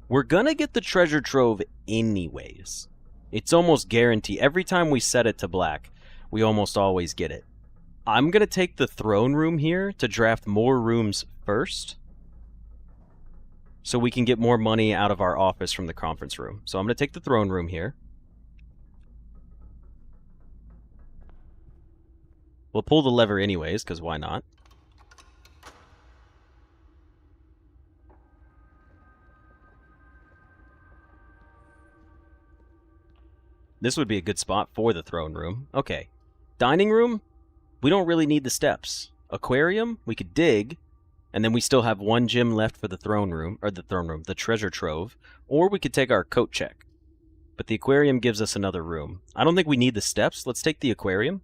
we're gonna get the treasure trove anyways. It's almost guaranteed. Every time we set it to black, we almost always get it. I'm gonna take the throne room here to draft more rooms first, so we can get more money out of our office from the conference room. So I'm gonna take the throne room here. We'll pull the lever anyways, because why not? This would be a good spot for the throne room. Okay. Dining room, we don't really need the steps. Aquarium, we could dig, and then we still have 1 gem left for the throne room, or the treasure trove, or we could take our coat check. But the aquarium gives us another room. I don't think we need the steps. Let's take the aquarium.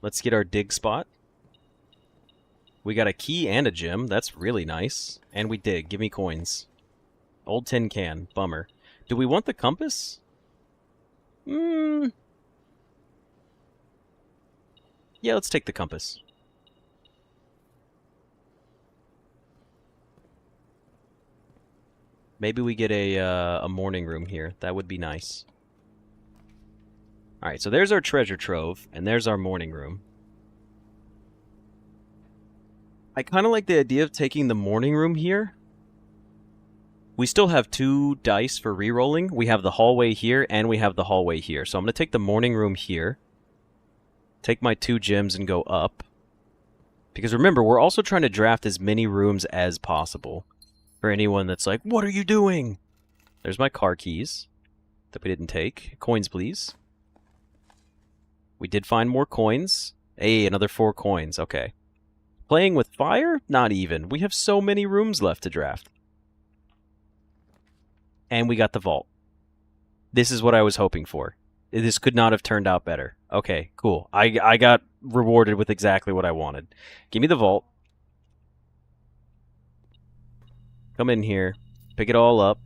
Let's get our dig spot. We got a key and a gem. That's really nice. And we dig. Give me coins. Old tin can. Bummer. Do we want the compass? Yeah, let's take the compass. Maybe we get a morning room here. That would be nice. Alright, so there's our treasure trove, and there's our morning room. I kind of like the idea of taking the morning room here. We still have 2 dice for re-rolling. We have the hallway here, and we have the hallway here. So I'm going to take the morning room here. Take my 2 gems and go up. Because remember, we're also trying to draft as many rooms as possible. For anyone that's like, what are you doing? There's my car keys that we didn't take. Coins, please. We did find more coins. Hey, another 4 coins. Okay. Playing with fire? Not even. We have so many rooms left to draft. And we got the vault. This is what I was hoping for. This could not have turned out better. Okay, cool. I got rewarded with exactly what I wanted. Give me the vault. Come in here. Pick it all up.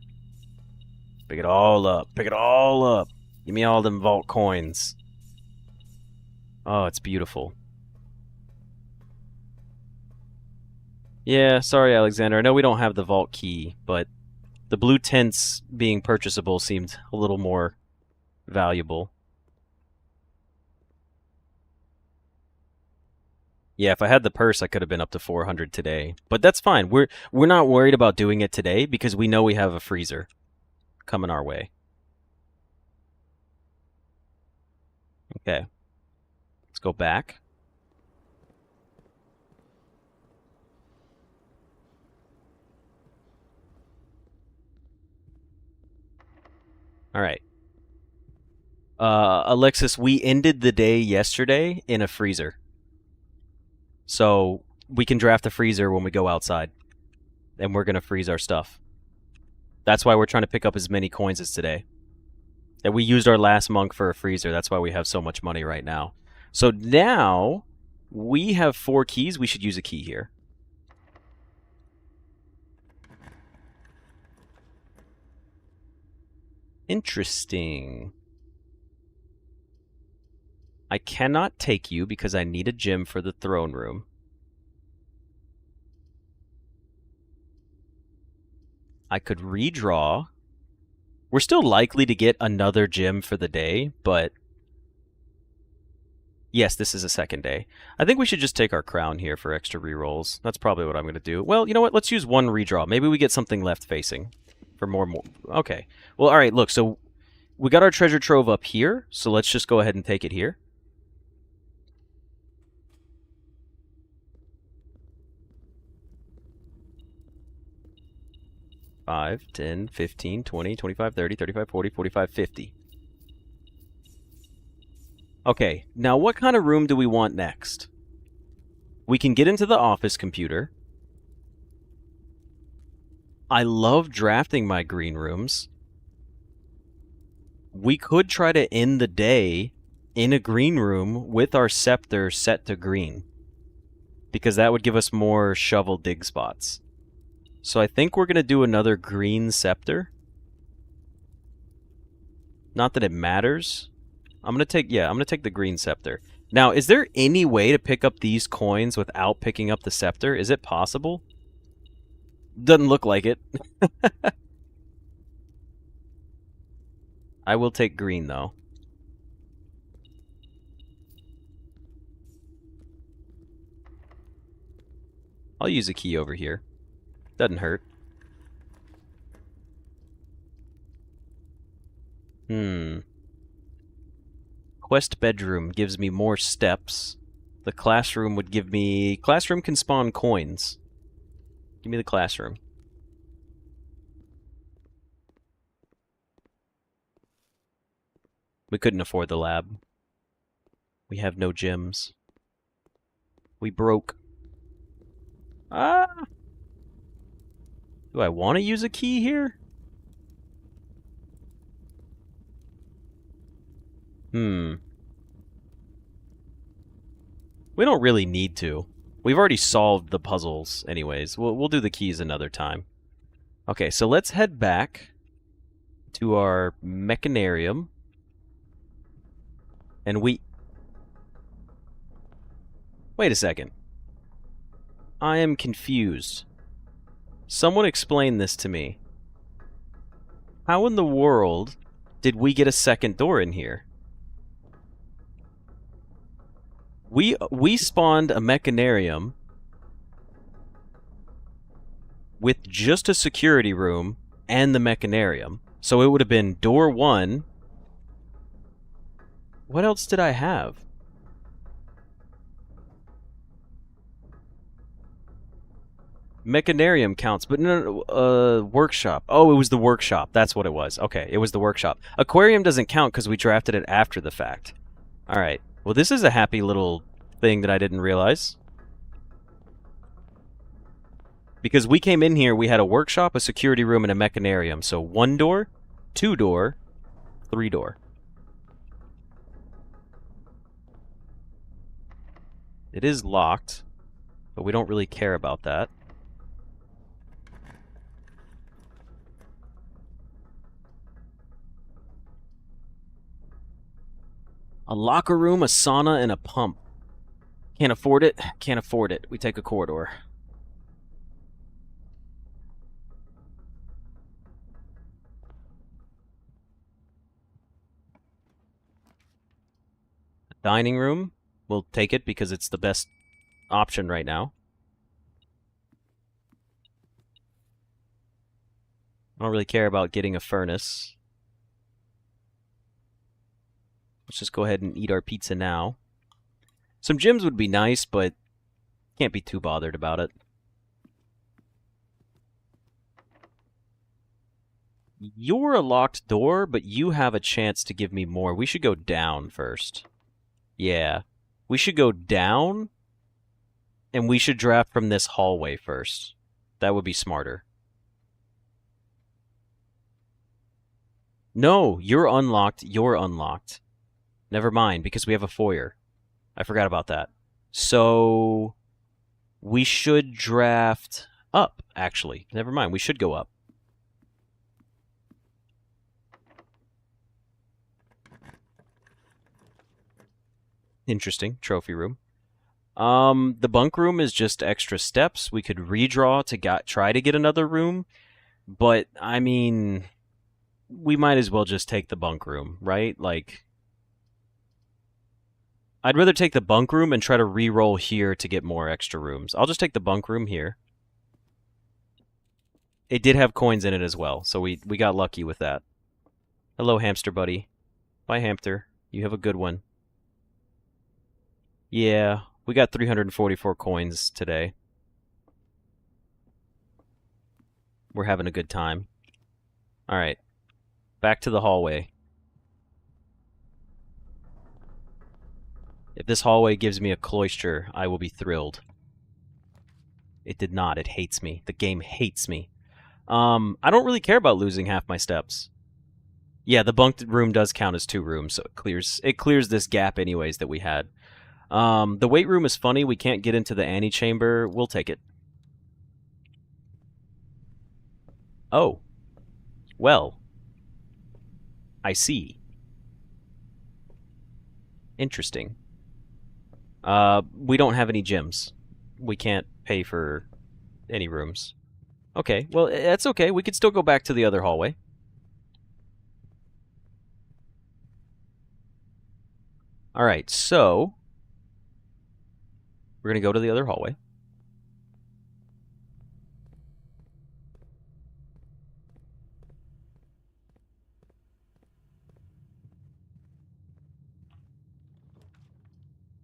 Pick it all up. Pick it all up. Give me all them vault coins. Oh, it's beautiful. Yeah, sorry, Alexander. I know we don't have the vault key, but the blue tents being purchasable seemed a little more valuable. Yeah, if I had the purse, I could have been up to 400 today. But that's fine. We're not worried about doing it today because we know we have a freezer coming our way. Okay. Let's go back. All right. Alexis, we ended the day yesterday in a freezer. So we can draft a freezer when we go outside. And we're going to freeze our stuff. That's why we're trying to pick up as many coins as today. And we used our last monk for a freezer. That's why we have so much money right now. So now we have 4 keys. We should use a key here. Interesting. I cannot take you because I need a gem for the throne room. I could redraw. We're still likely to get another gem for the day, but yes, this is a second day. I think we should just take our crown here for extra rerolls. That's probably what I'm going to do. Well, you know what? Let's use 1 redraw. Maybe we get something left facing for more. Okay. Well, all right, look, so we got our treasure trove up here, so let's just go ahead and take it here. $5, $10, $15, $20, $25, $30, $35, $40, $45, $50. Okay, now what kind of room do we want next? We can get into the office computer. I love drafting my green rooms. We could try to end the day in a green room with our scepter set to green. Because that would give us more shovel dig spots. So I think we're going to do another green scepter. Not that it matters. I'm going to take the green scepter. Now, is there any way to pick up these coins without picking up the scepter? Is it possible? Doesn't look like it. I will take green, though. I'll use a key over here. Doesn't hurt. Quest bedroom gives me more steps. The classroom would give me... Classroom can spawn coins. Give me the classroom. We couldn't afford the lab. We have no gems. We broke. Ah! Do I want to use a key here? We don't really need to. We've already solved the puzzles anyways. We'll do the keys another time. Okay, so let's head back to our mechanarium. And wait a second. I am confused. Someone explain this to me. How in the world did we get a second door in here? We spawned a mechanarium with just a security room and the mechanarium. So it would have been door 1. What else did I have? Mechanarium counts, but no, workshop. Oh, it was the workshop. That's what it was. Okay, it was the workshop. Aquarium doesn't count because we drafted it after the fact. Alright. Well, this is a happy little thing that I didn't realize. Because we came in here, we had a workshop, a security room, and a mechanarium. So 1 door, 2 door, 3 door. It is locked, but we don't really care about that. A locker room, a sauna, and a pump. Can't afford it? Can't afford it. We take a corridor. A dining room. We'll take it because it's the best option right now. I don't really care about getting a furnace. Let's just go ahead and eat our pizza now. Some gyms would be nice, but can't be too bothered about it. You're a locked door, but you have a chance to give me more. We should go down first. Yeah. We should go down, and we should draft from this hallway first. That would be smarter. No, you're unlocked. You're unlocked. Never mind, because we have a foyer. I forgot about that. So we should draft up, actually. Never mind, we should go up. Interesting. Trophy room. The bunk room is just extra steps. We could redraw to try to get another room. But, I mean, we might as well just take the bunk room, right? Like, I'd rather take the bunk room and try to re-roll here to get more extra rooms. I'll just take the bunk room here. It did have coins in it as well, so we got lucky with that. Hello, hamster buddy. Bye, hamster. You have a good one. Yeah, we got 344 coins today. We're having a good time. Alright. Back to the hallway. If this hallway gives me a cloister, I will be thrilled. It did not. It hates me. The game hates me. I don't really care about losing half my steps. Yeah, the bunk room does count as 2 rooms, so it clears this gap anyways that we had. The weight room is funny. We can't get into the antechamber. We'll take it. Oh. Well. I see. Interesting. We don't have any gyms. We can't pay for any rooms. Okay, well, that's okay. We could still go back to the other hallway. Alright, so we're going to go to the other hallway.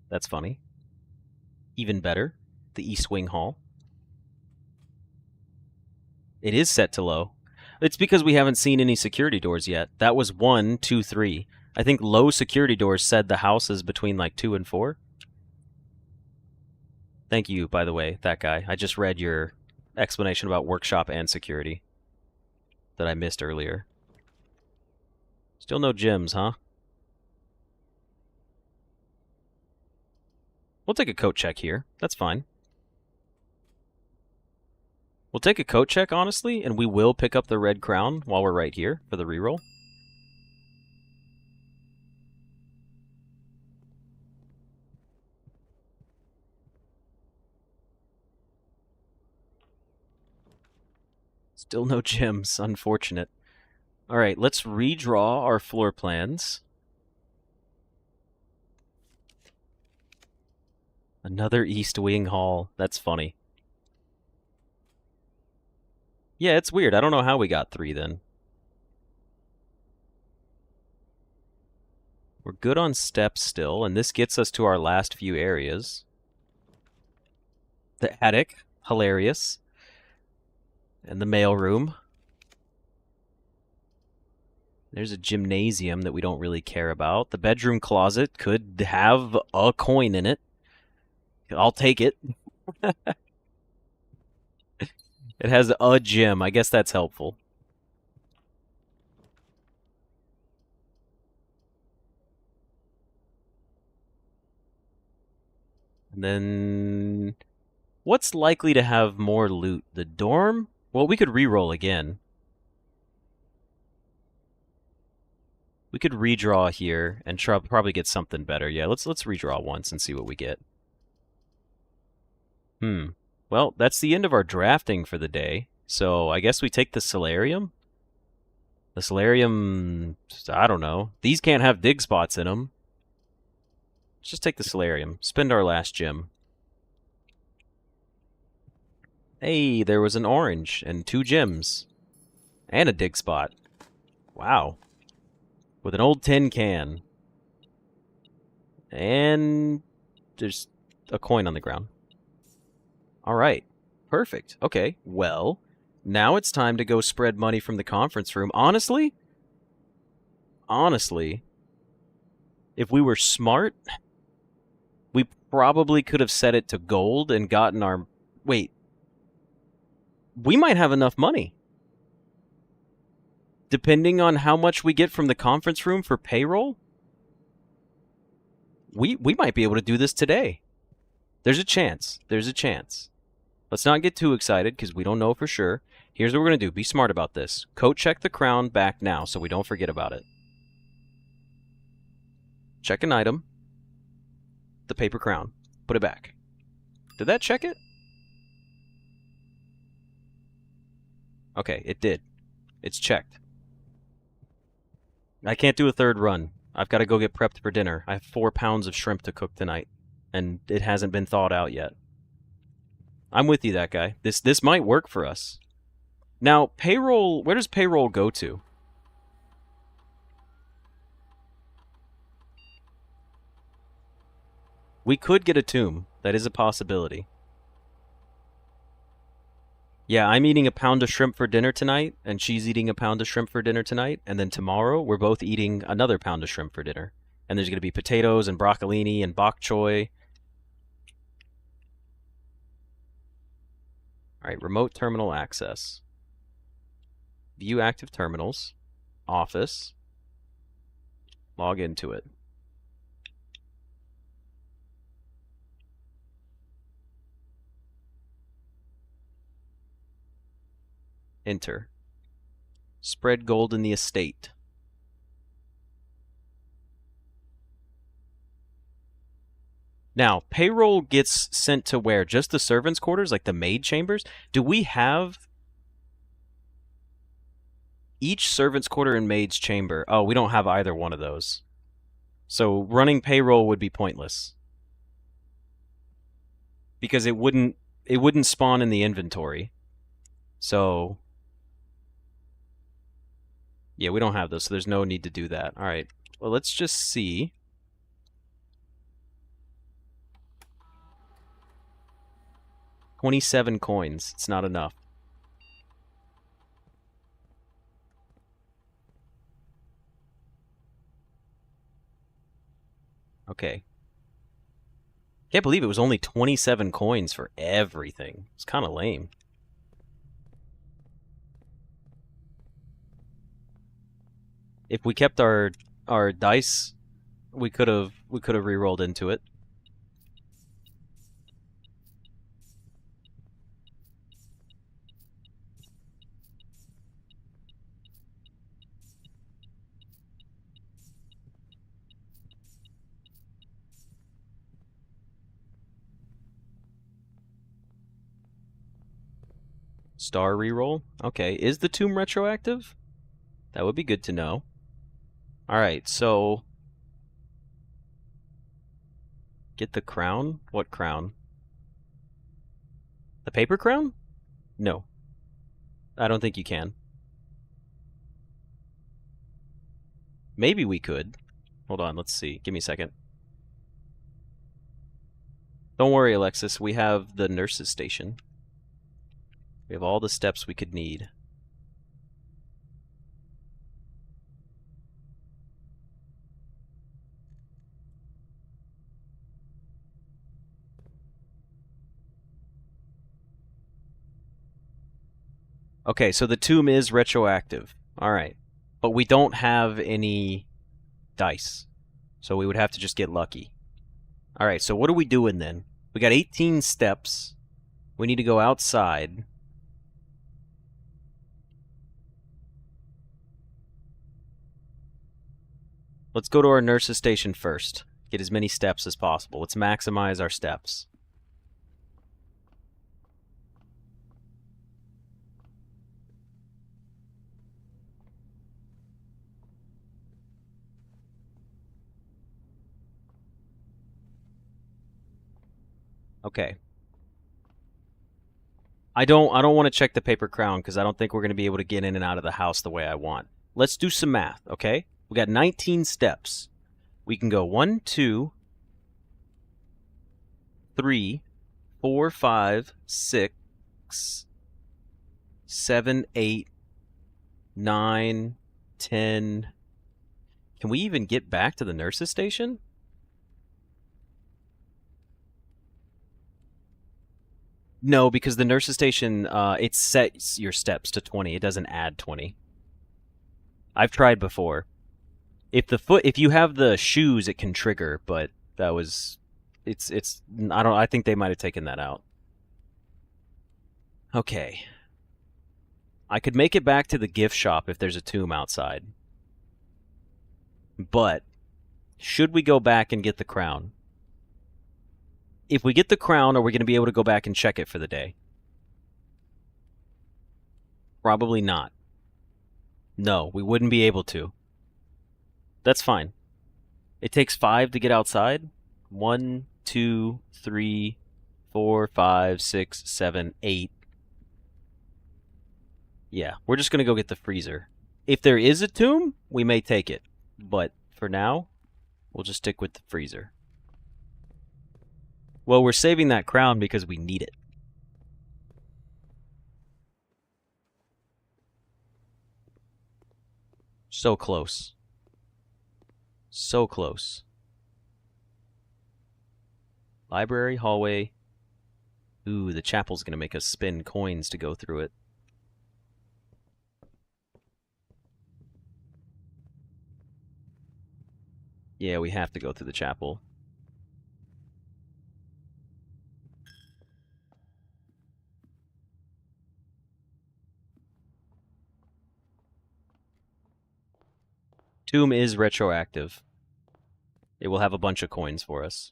That's funny. Even better, the East Wing Hall. It is set to low. It's because we haven't seen any security doors yet. That was 1, 2, 3. I think low security doors said the house is between like 2 and 4. Thank you, by the way, that guy. I just read your explanation about workshop and security that I missed earlier. Still no gyms, huh? We'll take a coat check here. That's fine. We'll take a coat check, honestly, and we will pick up the red crown while we're right here for the reroll. Still no gems, unfortunate. Alright, let's redraw our floor plans. Another East Wing Hall. That's funny. Yeah, it's weird. I don't know how we got 3 then. We're good on steps still, and this gets us to our last few areas. The attic, hilarious. And the mailroom. There's a gymnasium that we don't really care about. The bedroom closet could have a coin in it. I'll take it. It has a gem. I guess that's helpful. And then... what's likely to have more loot? The dorm? Well, we could reroll again. We could redraw here and probably get something better. Yeah, let's redraw once and see what we get. Well, that's the end of our drafting for the day. So I guess we take the solarium. The solarium, I don't know. These can't have dig spots in them. Let's just take the solarium. Spend our last gem. Hey, there was an orange and 2 gems. And a dig spot. Wow. With an old tin can. And there's a coin on the ground. Alright. Perfect. Okay. Well, now it's time to go spread money from the conference room. Honestly, if we were smart, we probably could have set it to gold and gotten our... Wait. We might have enough money. Depending on how much we get from the conference room for payroll, we might be able to do this today. There's a chance. There's a chance. Let's not get too excited because we don't know for sure. Here's what we're going to do. Be smart about this. Coat check the crown back now so we don't forget about it. Check an item. The paper crown. Put it back. Did that check it? Okay, it did. It's checked. I can't do a third run. I've got to go get prepped for dinner. I have 4 pounds of shrimp to cook tonight, and it hasn't been thawed out yet. I'm with you, that guy. This might work for us. Now, payroll... where does payroll go to? We could get a tomb. That is a possibility. Yeah, I'm eating a pound of shrimp for dinner tonight, and she's eating a pound of shrimp for dinner tonight, and then tomorrow we're both eating another pound of shrimp for dinner. And there's going to be potatoes and broccolini and bok choy. Alright, remote terminal access. View active terminals. Office. Log into it. Enter. Spread gold in the estate. Now, payroll gets sent to where? Just the servants' quarters, like the maid chambers? Do we have each servants' quarter and maid's chamber? Oh, we don't have either one of those. So running payroll would be pointless. Because it wouldn't spawn in the inventory. So yeah, we don't have those, so there's no need to do that. All right. Well, let's just see. $27 coins. It's not enough. Okay. Can't believe it was only 27 coins for everything. It's kind of lame. If we kept our dice, we could have re-rolled into it. Star reroll. Okay, is the tomb retroactive? That would be good to know. Alright, so... Get the crown? What crown? The paper crown? No. I don't think you can. Maybe we could. Hold on, let's see. Give me a second. Don't worry, Alexis. We have the nurse's station. We have all the steps we could need. Okay, so the tomb is retroactive. Alright. But we don't have any dice. So we would have to just get lucky. Alright, so what are we doing then? We got 18 steps. We need to go outside. Let's go to our nurse's station first. Get as many steps as possible. Let's maximize our steps. Okay. I don't want to check the paper crown because I don't think we're going to be able to get in and out of the house the way I want. Let's do some math, okay? We got 19 steps. We can go 1, 2, 3, 4, 5, 6, 7, 8, 9, 10. Can we even get back to the nurse's station? No, because the nurse's station, it sets your steps to 20. It doesn't add 20. I've tried before. If you have the shoes, it can trigger, but that was, I think they might have taken that out. Okay. I could make it back to the gift shop if there's a tomb outside. But, should we go back and get the crown? If we get the crown, are we going to be able to go back and check it for the day? Probably not. No, we wouldn't be able to. That's fine. It takes 5 to get outside. 1, 2, 3, 4, 5, 6, 7, 8. Yeah, we're just going to go get the freezer. If there is a tomb, we may take it. But for now, we'll just stick with the freezer. Well, we're saving that crown because we need it. So close. So close. Library, hallway. Ooh, the chapel's gonna make us spend coins to go through it. Yeah, we have to go through the chapel. Tomb is retroactive. It will have a bunch of coins for us.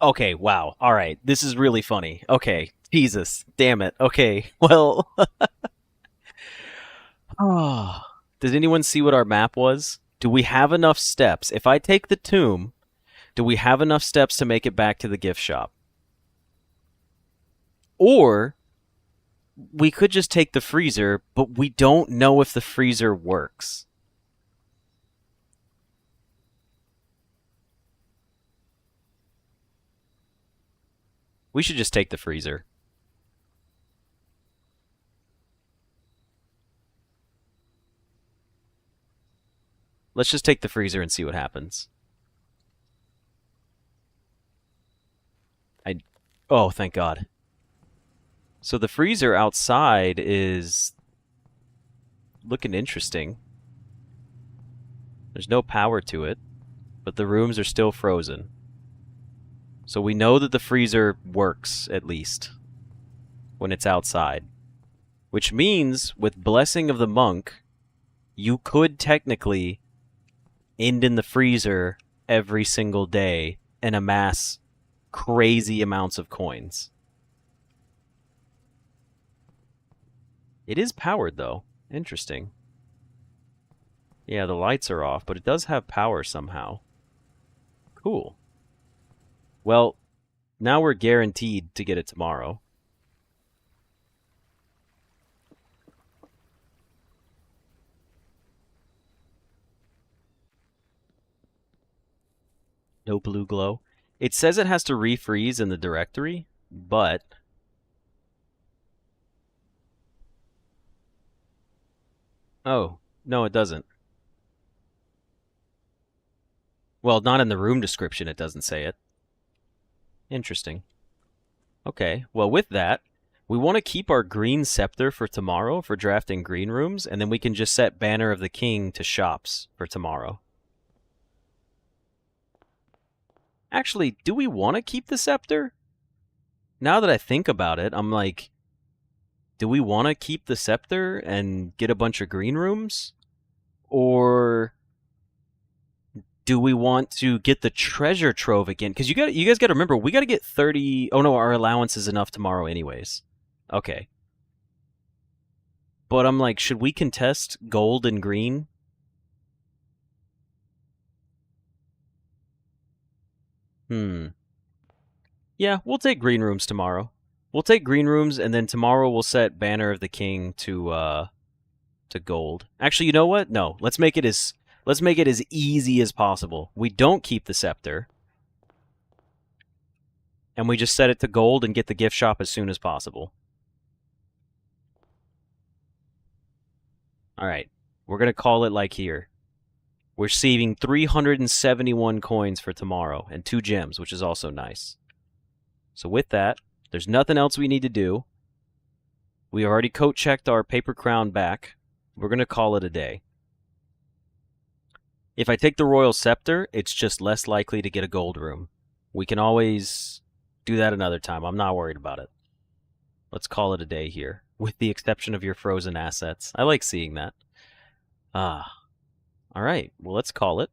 Okay, wow. All right. This is really funny. Okay. Jesus. Damn it. Okay. Well. Oh. Did anyone see what our map was? Do we have enough steps? If I take the tomb, do we have enough steps to make it back to the gift shop? Or we could just take the freezer, but we don't know if the freezer works. We should just take the freezer. Let's just take the freezer and see what happens. Oh, thank God. So the freezer outside is looking interesting. There's no power to it, but the rooms are still frozen. So we know that the freezer works, at least. when it's outside. Which means, with Blessing of the Monk, you could technically end in the freezer every single day and amass crazy amounts of coins. It is powered, though. Interesting. Yeah, the lights are off, but it does have power somehow. Cool. Well, now we're guaranteed to get it tomorrow. No blue glow. It says it has to refreeze in the directory, but... Oh, no, it doesn't. Well, not in the room description, it doesn't say it. Interesting. Okay, well, with that, we want to keep our green scepter for tomorrow for drafting green rooms, and then we can just set Banner of the King to shops for tomorrow. Actually, do we want to keep the scepter? Now that I think about it, I'm like, do we want to keep the scepter and get a bunch of green rooms? Or do we want to get the treasure trove again? Because you guys got to remember, we got to get 30... Oh no, our allowance is enough tomorrow anyways. Okay. But I'm like, should we contest gold and green? Yeah, we'll take green rooms tomorrow. We'll take green rooms, and then tomorrow we'll set Banner of the King to gold. Actually, you know what? No, let's make it as easy as possible. We don't keep the scepter, and we just set it to gold and get the gift shop as soon as possible. All right, we're gonna call it like here. We're saving 371 coins for tomorrow and 2 gems, which is also nice. So with that, there's nothing else we need to do. We already coat-checked our paper crown back. We're going to call it a day. If I take the Royal Scepter, it's just less likely to get a gold room. We can always do that another time. I'm not worried about it. Let's call it a day here, with the exception of your frozen assets. I like seeing that. All right, well, let's call it.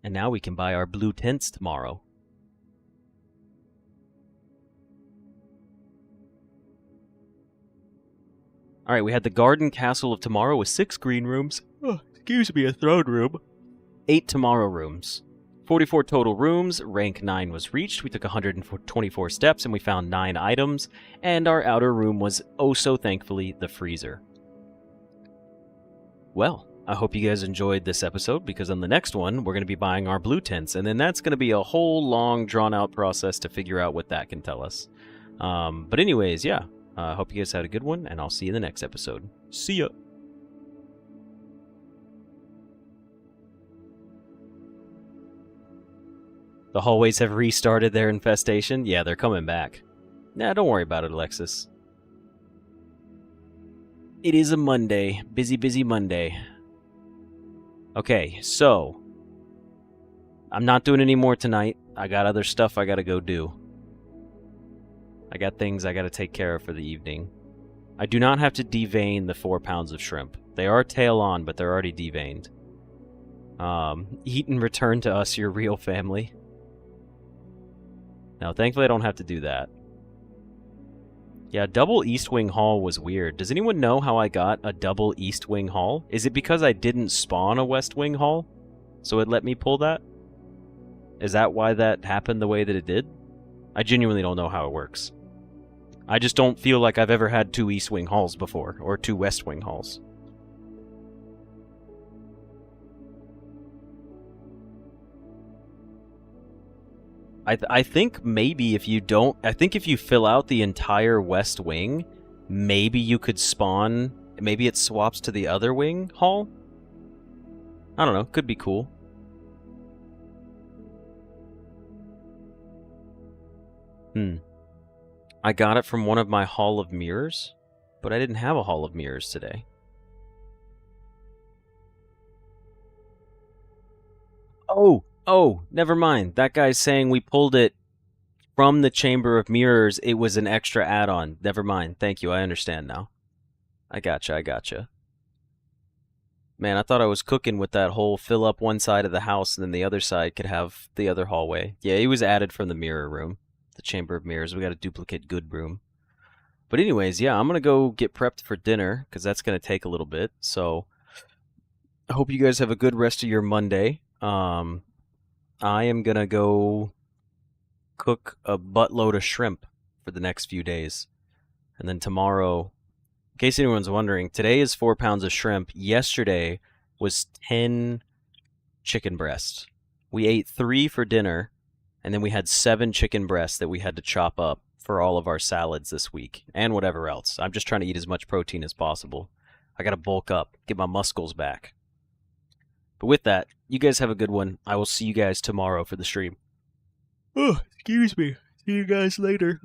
And now we can buy our blue tents tomorrow. All right, we had the Garden Castle of tomorrow with 6 green rooms. Oh, excuse me, a throne room. 8 tomorrow rooms. 44 total rooms, rank 9 was reached, we took 124 steps, and we found 9 items, and our outer room was, oh so thankfully, the freezer. Well, I hope you guys enjoyed this episode, because on the next one, we're going to be buying our blue tents, and then that's going to be a whole long, drawn-out process to figure out what that can tell us. But anyways, yeah, I hope you guys had a good one, and I'll see you in the next episode. See ya! The hallways have restarted their infestation? Yeah, they're coming back. Nah, don't worry about it, Alexis. It is a Monday. Busy, busy Monday. Okay, so... I'm not doing any more tonight. I got other stuff I gotta go do. I got things I gotta take care of for the evening. I do not have to devein the 4 pounds of shrimp. They are tail on, but they're already deveined. Eat and return to us, your real family. Now, thankfully I don't have to do that. Yeah, double East Wing Hall was weird. Does anyone know how I got a double East Wing Hall? Is it because I didn't spawn a West Wing Hall? So it let me pull that? Is that why that happened the way that it did? I genuinely don't know how it works. I just don't feel like I've ever had 2 East Wing Halls before, or 2 West Wing Halls. I think maybe if you don't... I think if you fill out the entire West Wing, maybe you could spawn... Maybe it swaps to the other wing hall? I don't know. Could be cool. I got it from one of my Hall of Mirrors, but I didn't have a Hall of Mirrors today. Oh, Oh, never mind. That guy's saying we pulled it from the Chamber of Mirrors. It was an extra add-on. Never mind. Thank you. I understand now. I gotcha. Man, I thought I was cooking with that whole fill up one side of the house and then the other side could have the other hallway. Yeah, it was added from the mirror room. The Chamber of Mirrors. We got a duplicate good room. But anyways, yeah, I'm going to go get prepped for dinner because that's going to take a little bit. So I hope you guys have a good rest of your Monday. I am going to go cook a buttload of shrimp for the next few days. And then tomorrow, in case anyone's wondering, today is 4 pounds of shrimp. Yesterday was 10 chicken breasts. We ate 3 for dinner, and then we had 7 chicken breasts that we had to chop up for all of our salads this week, and whatever else. I'm just trying to eat as much protein as possible. I gotta bulk up, get my muscles back. But with that, you guys have a good one. I will see you guys tomorrow for the stream. Oh, excuse me. See you guys later.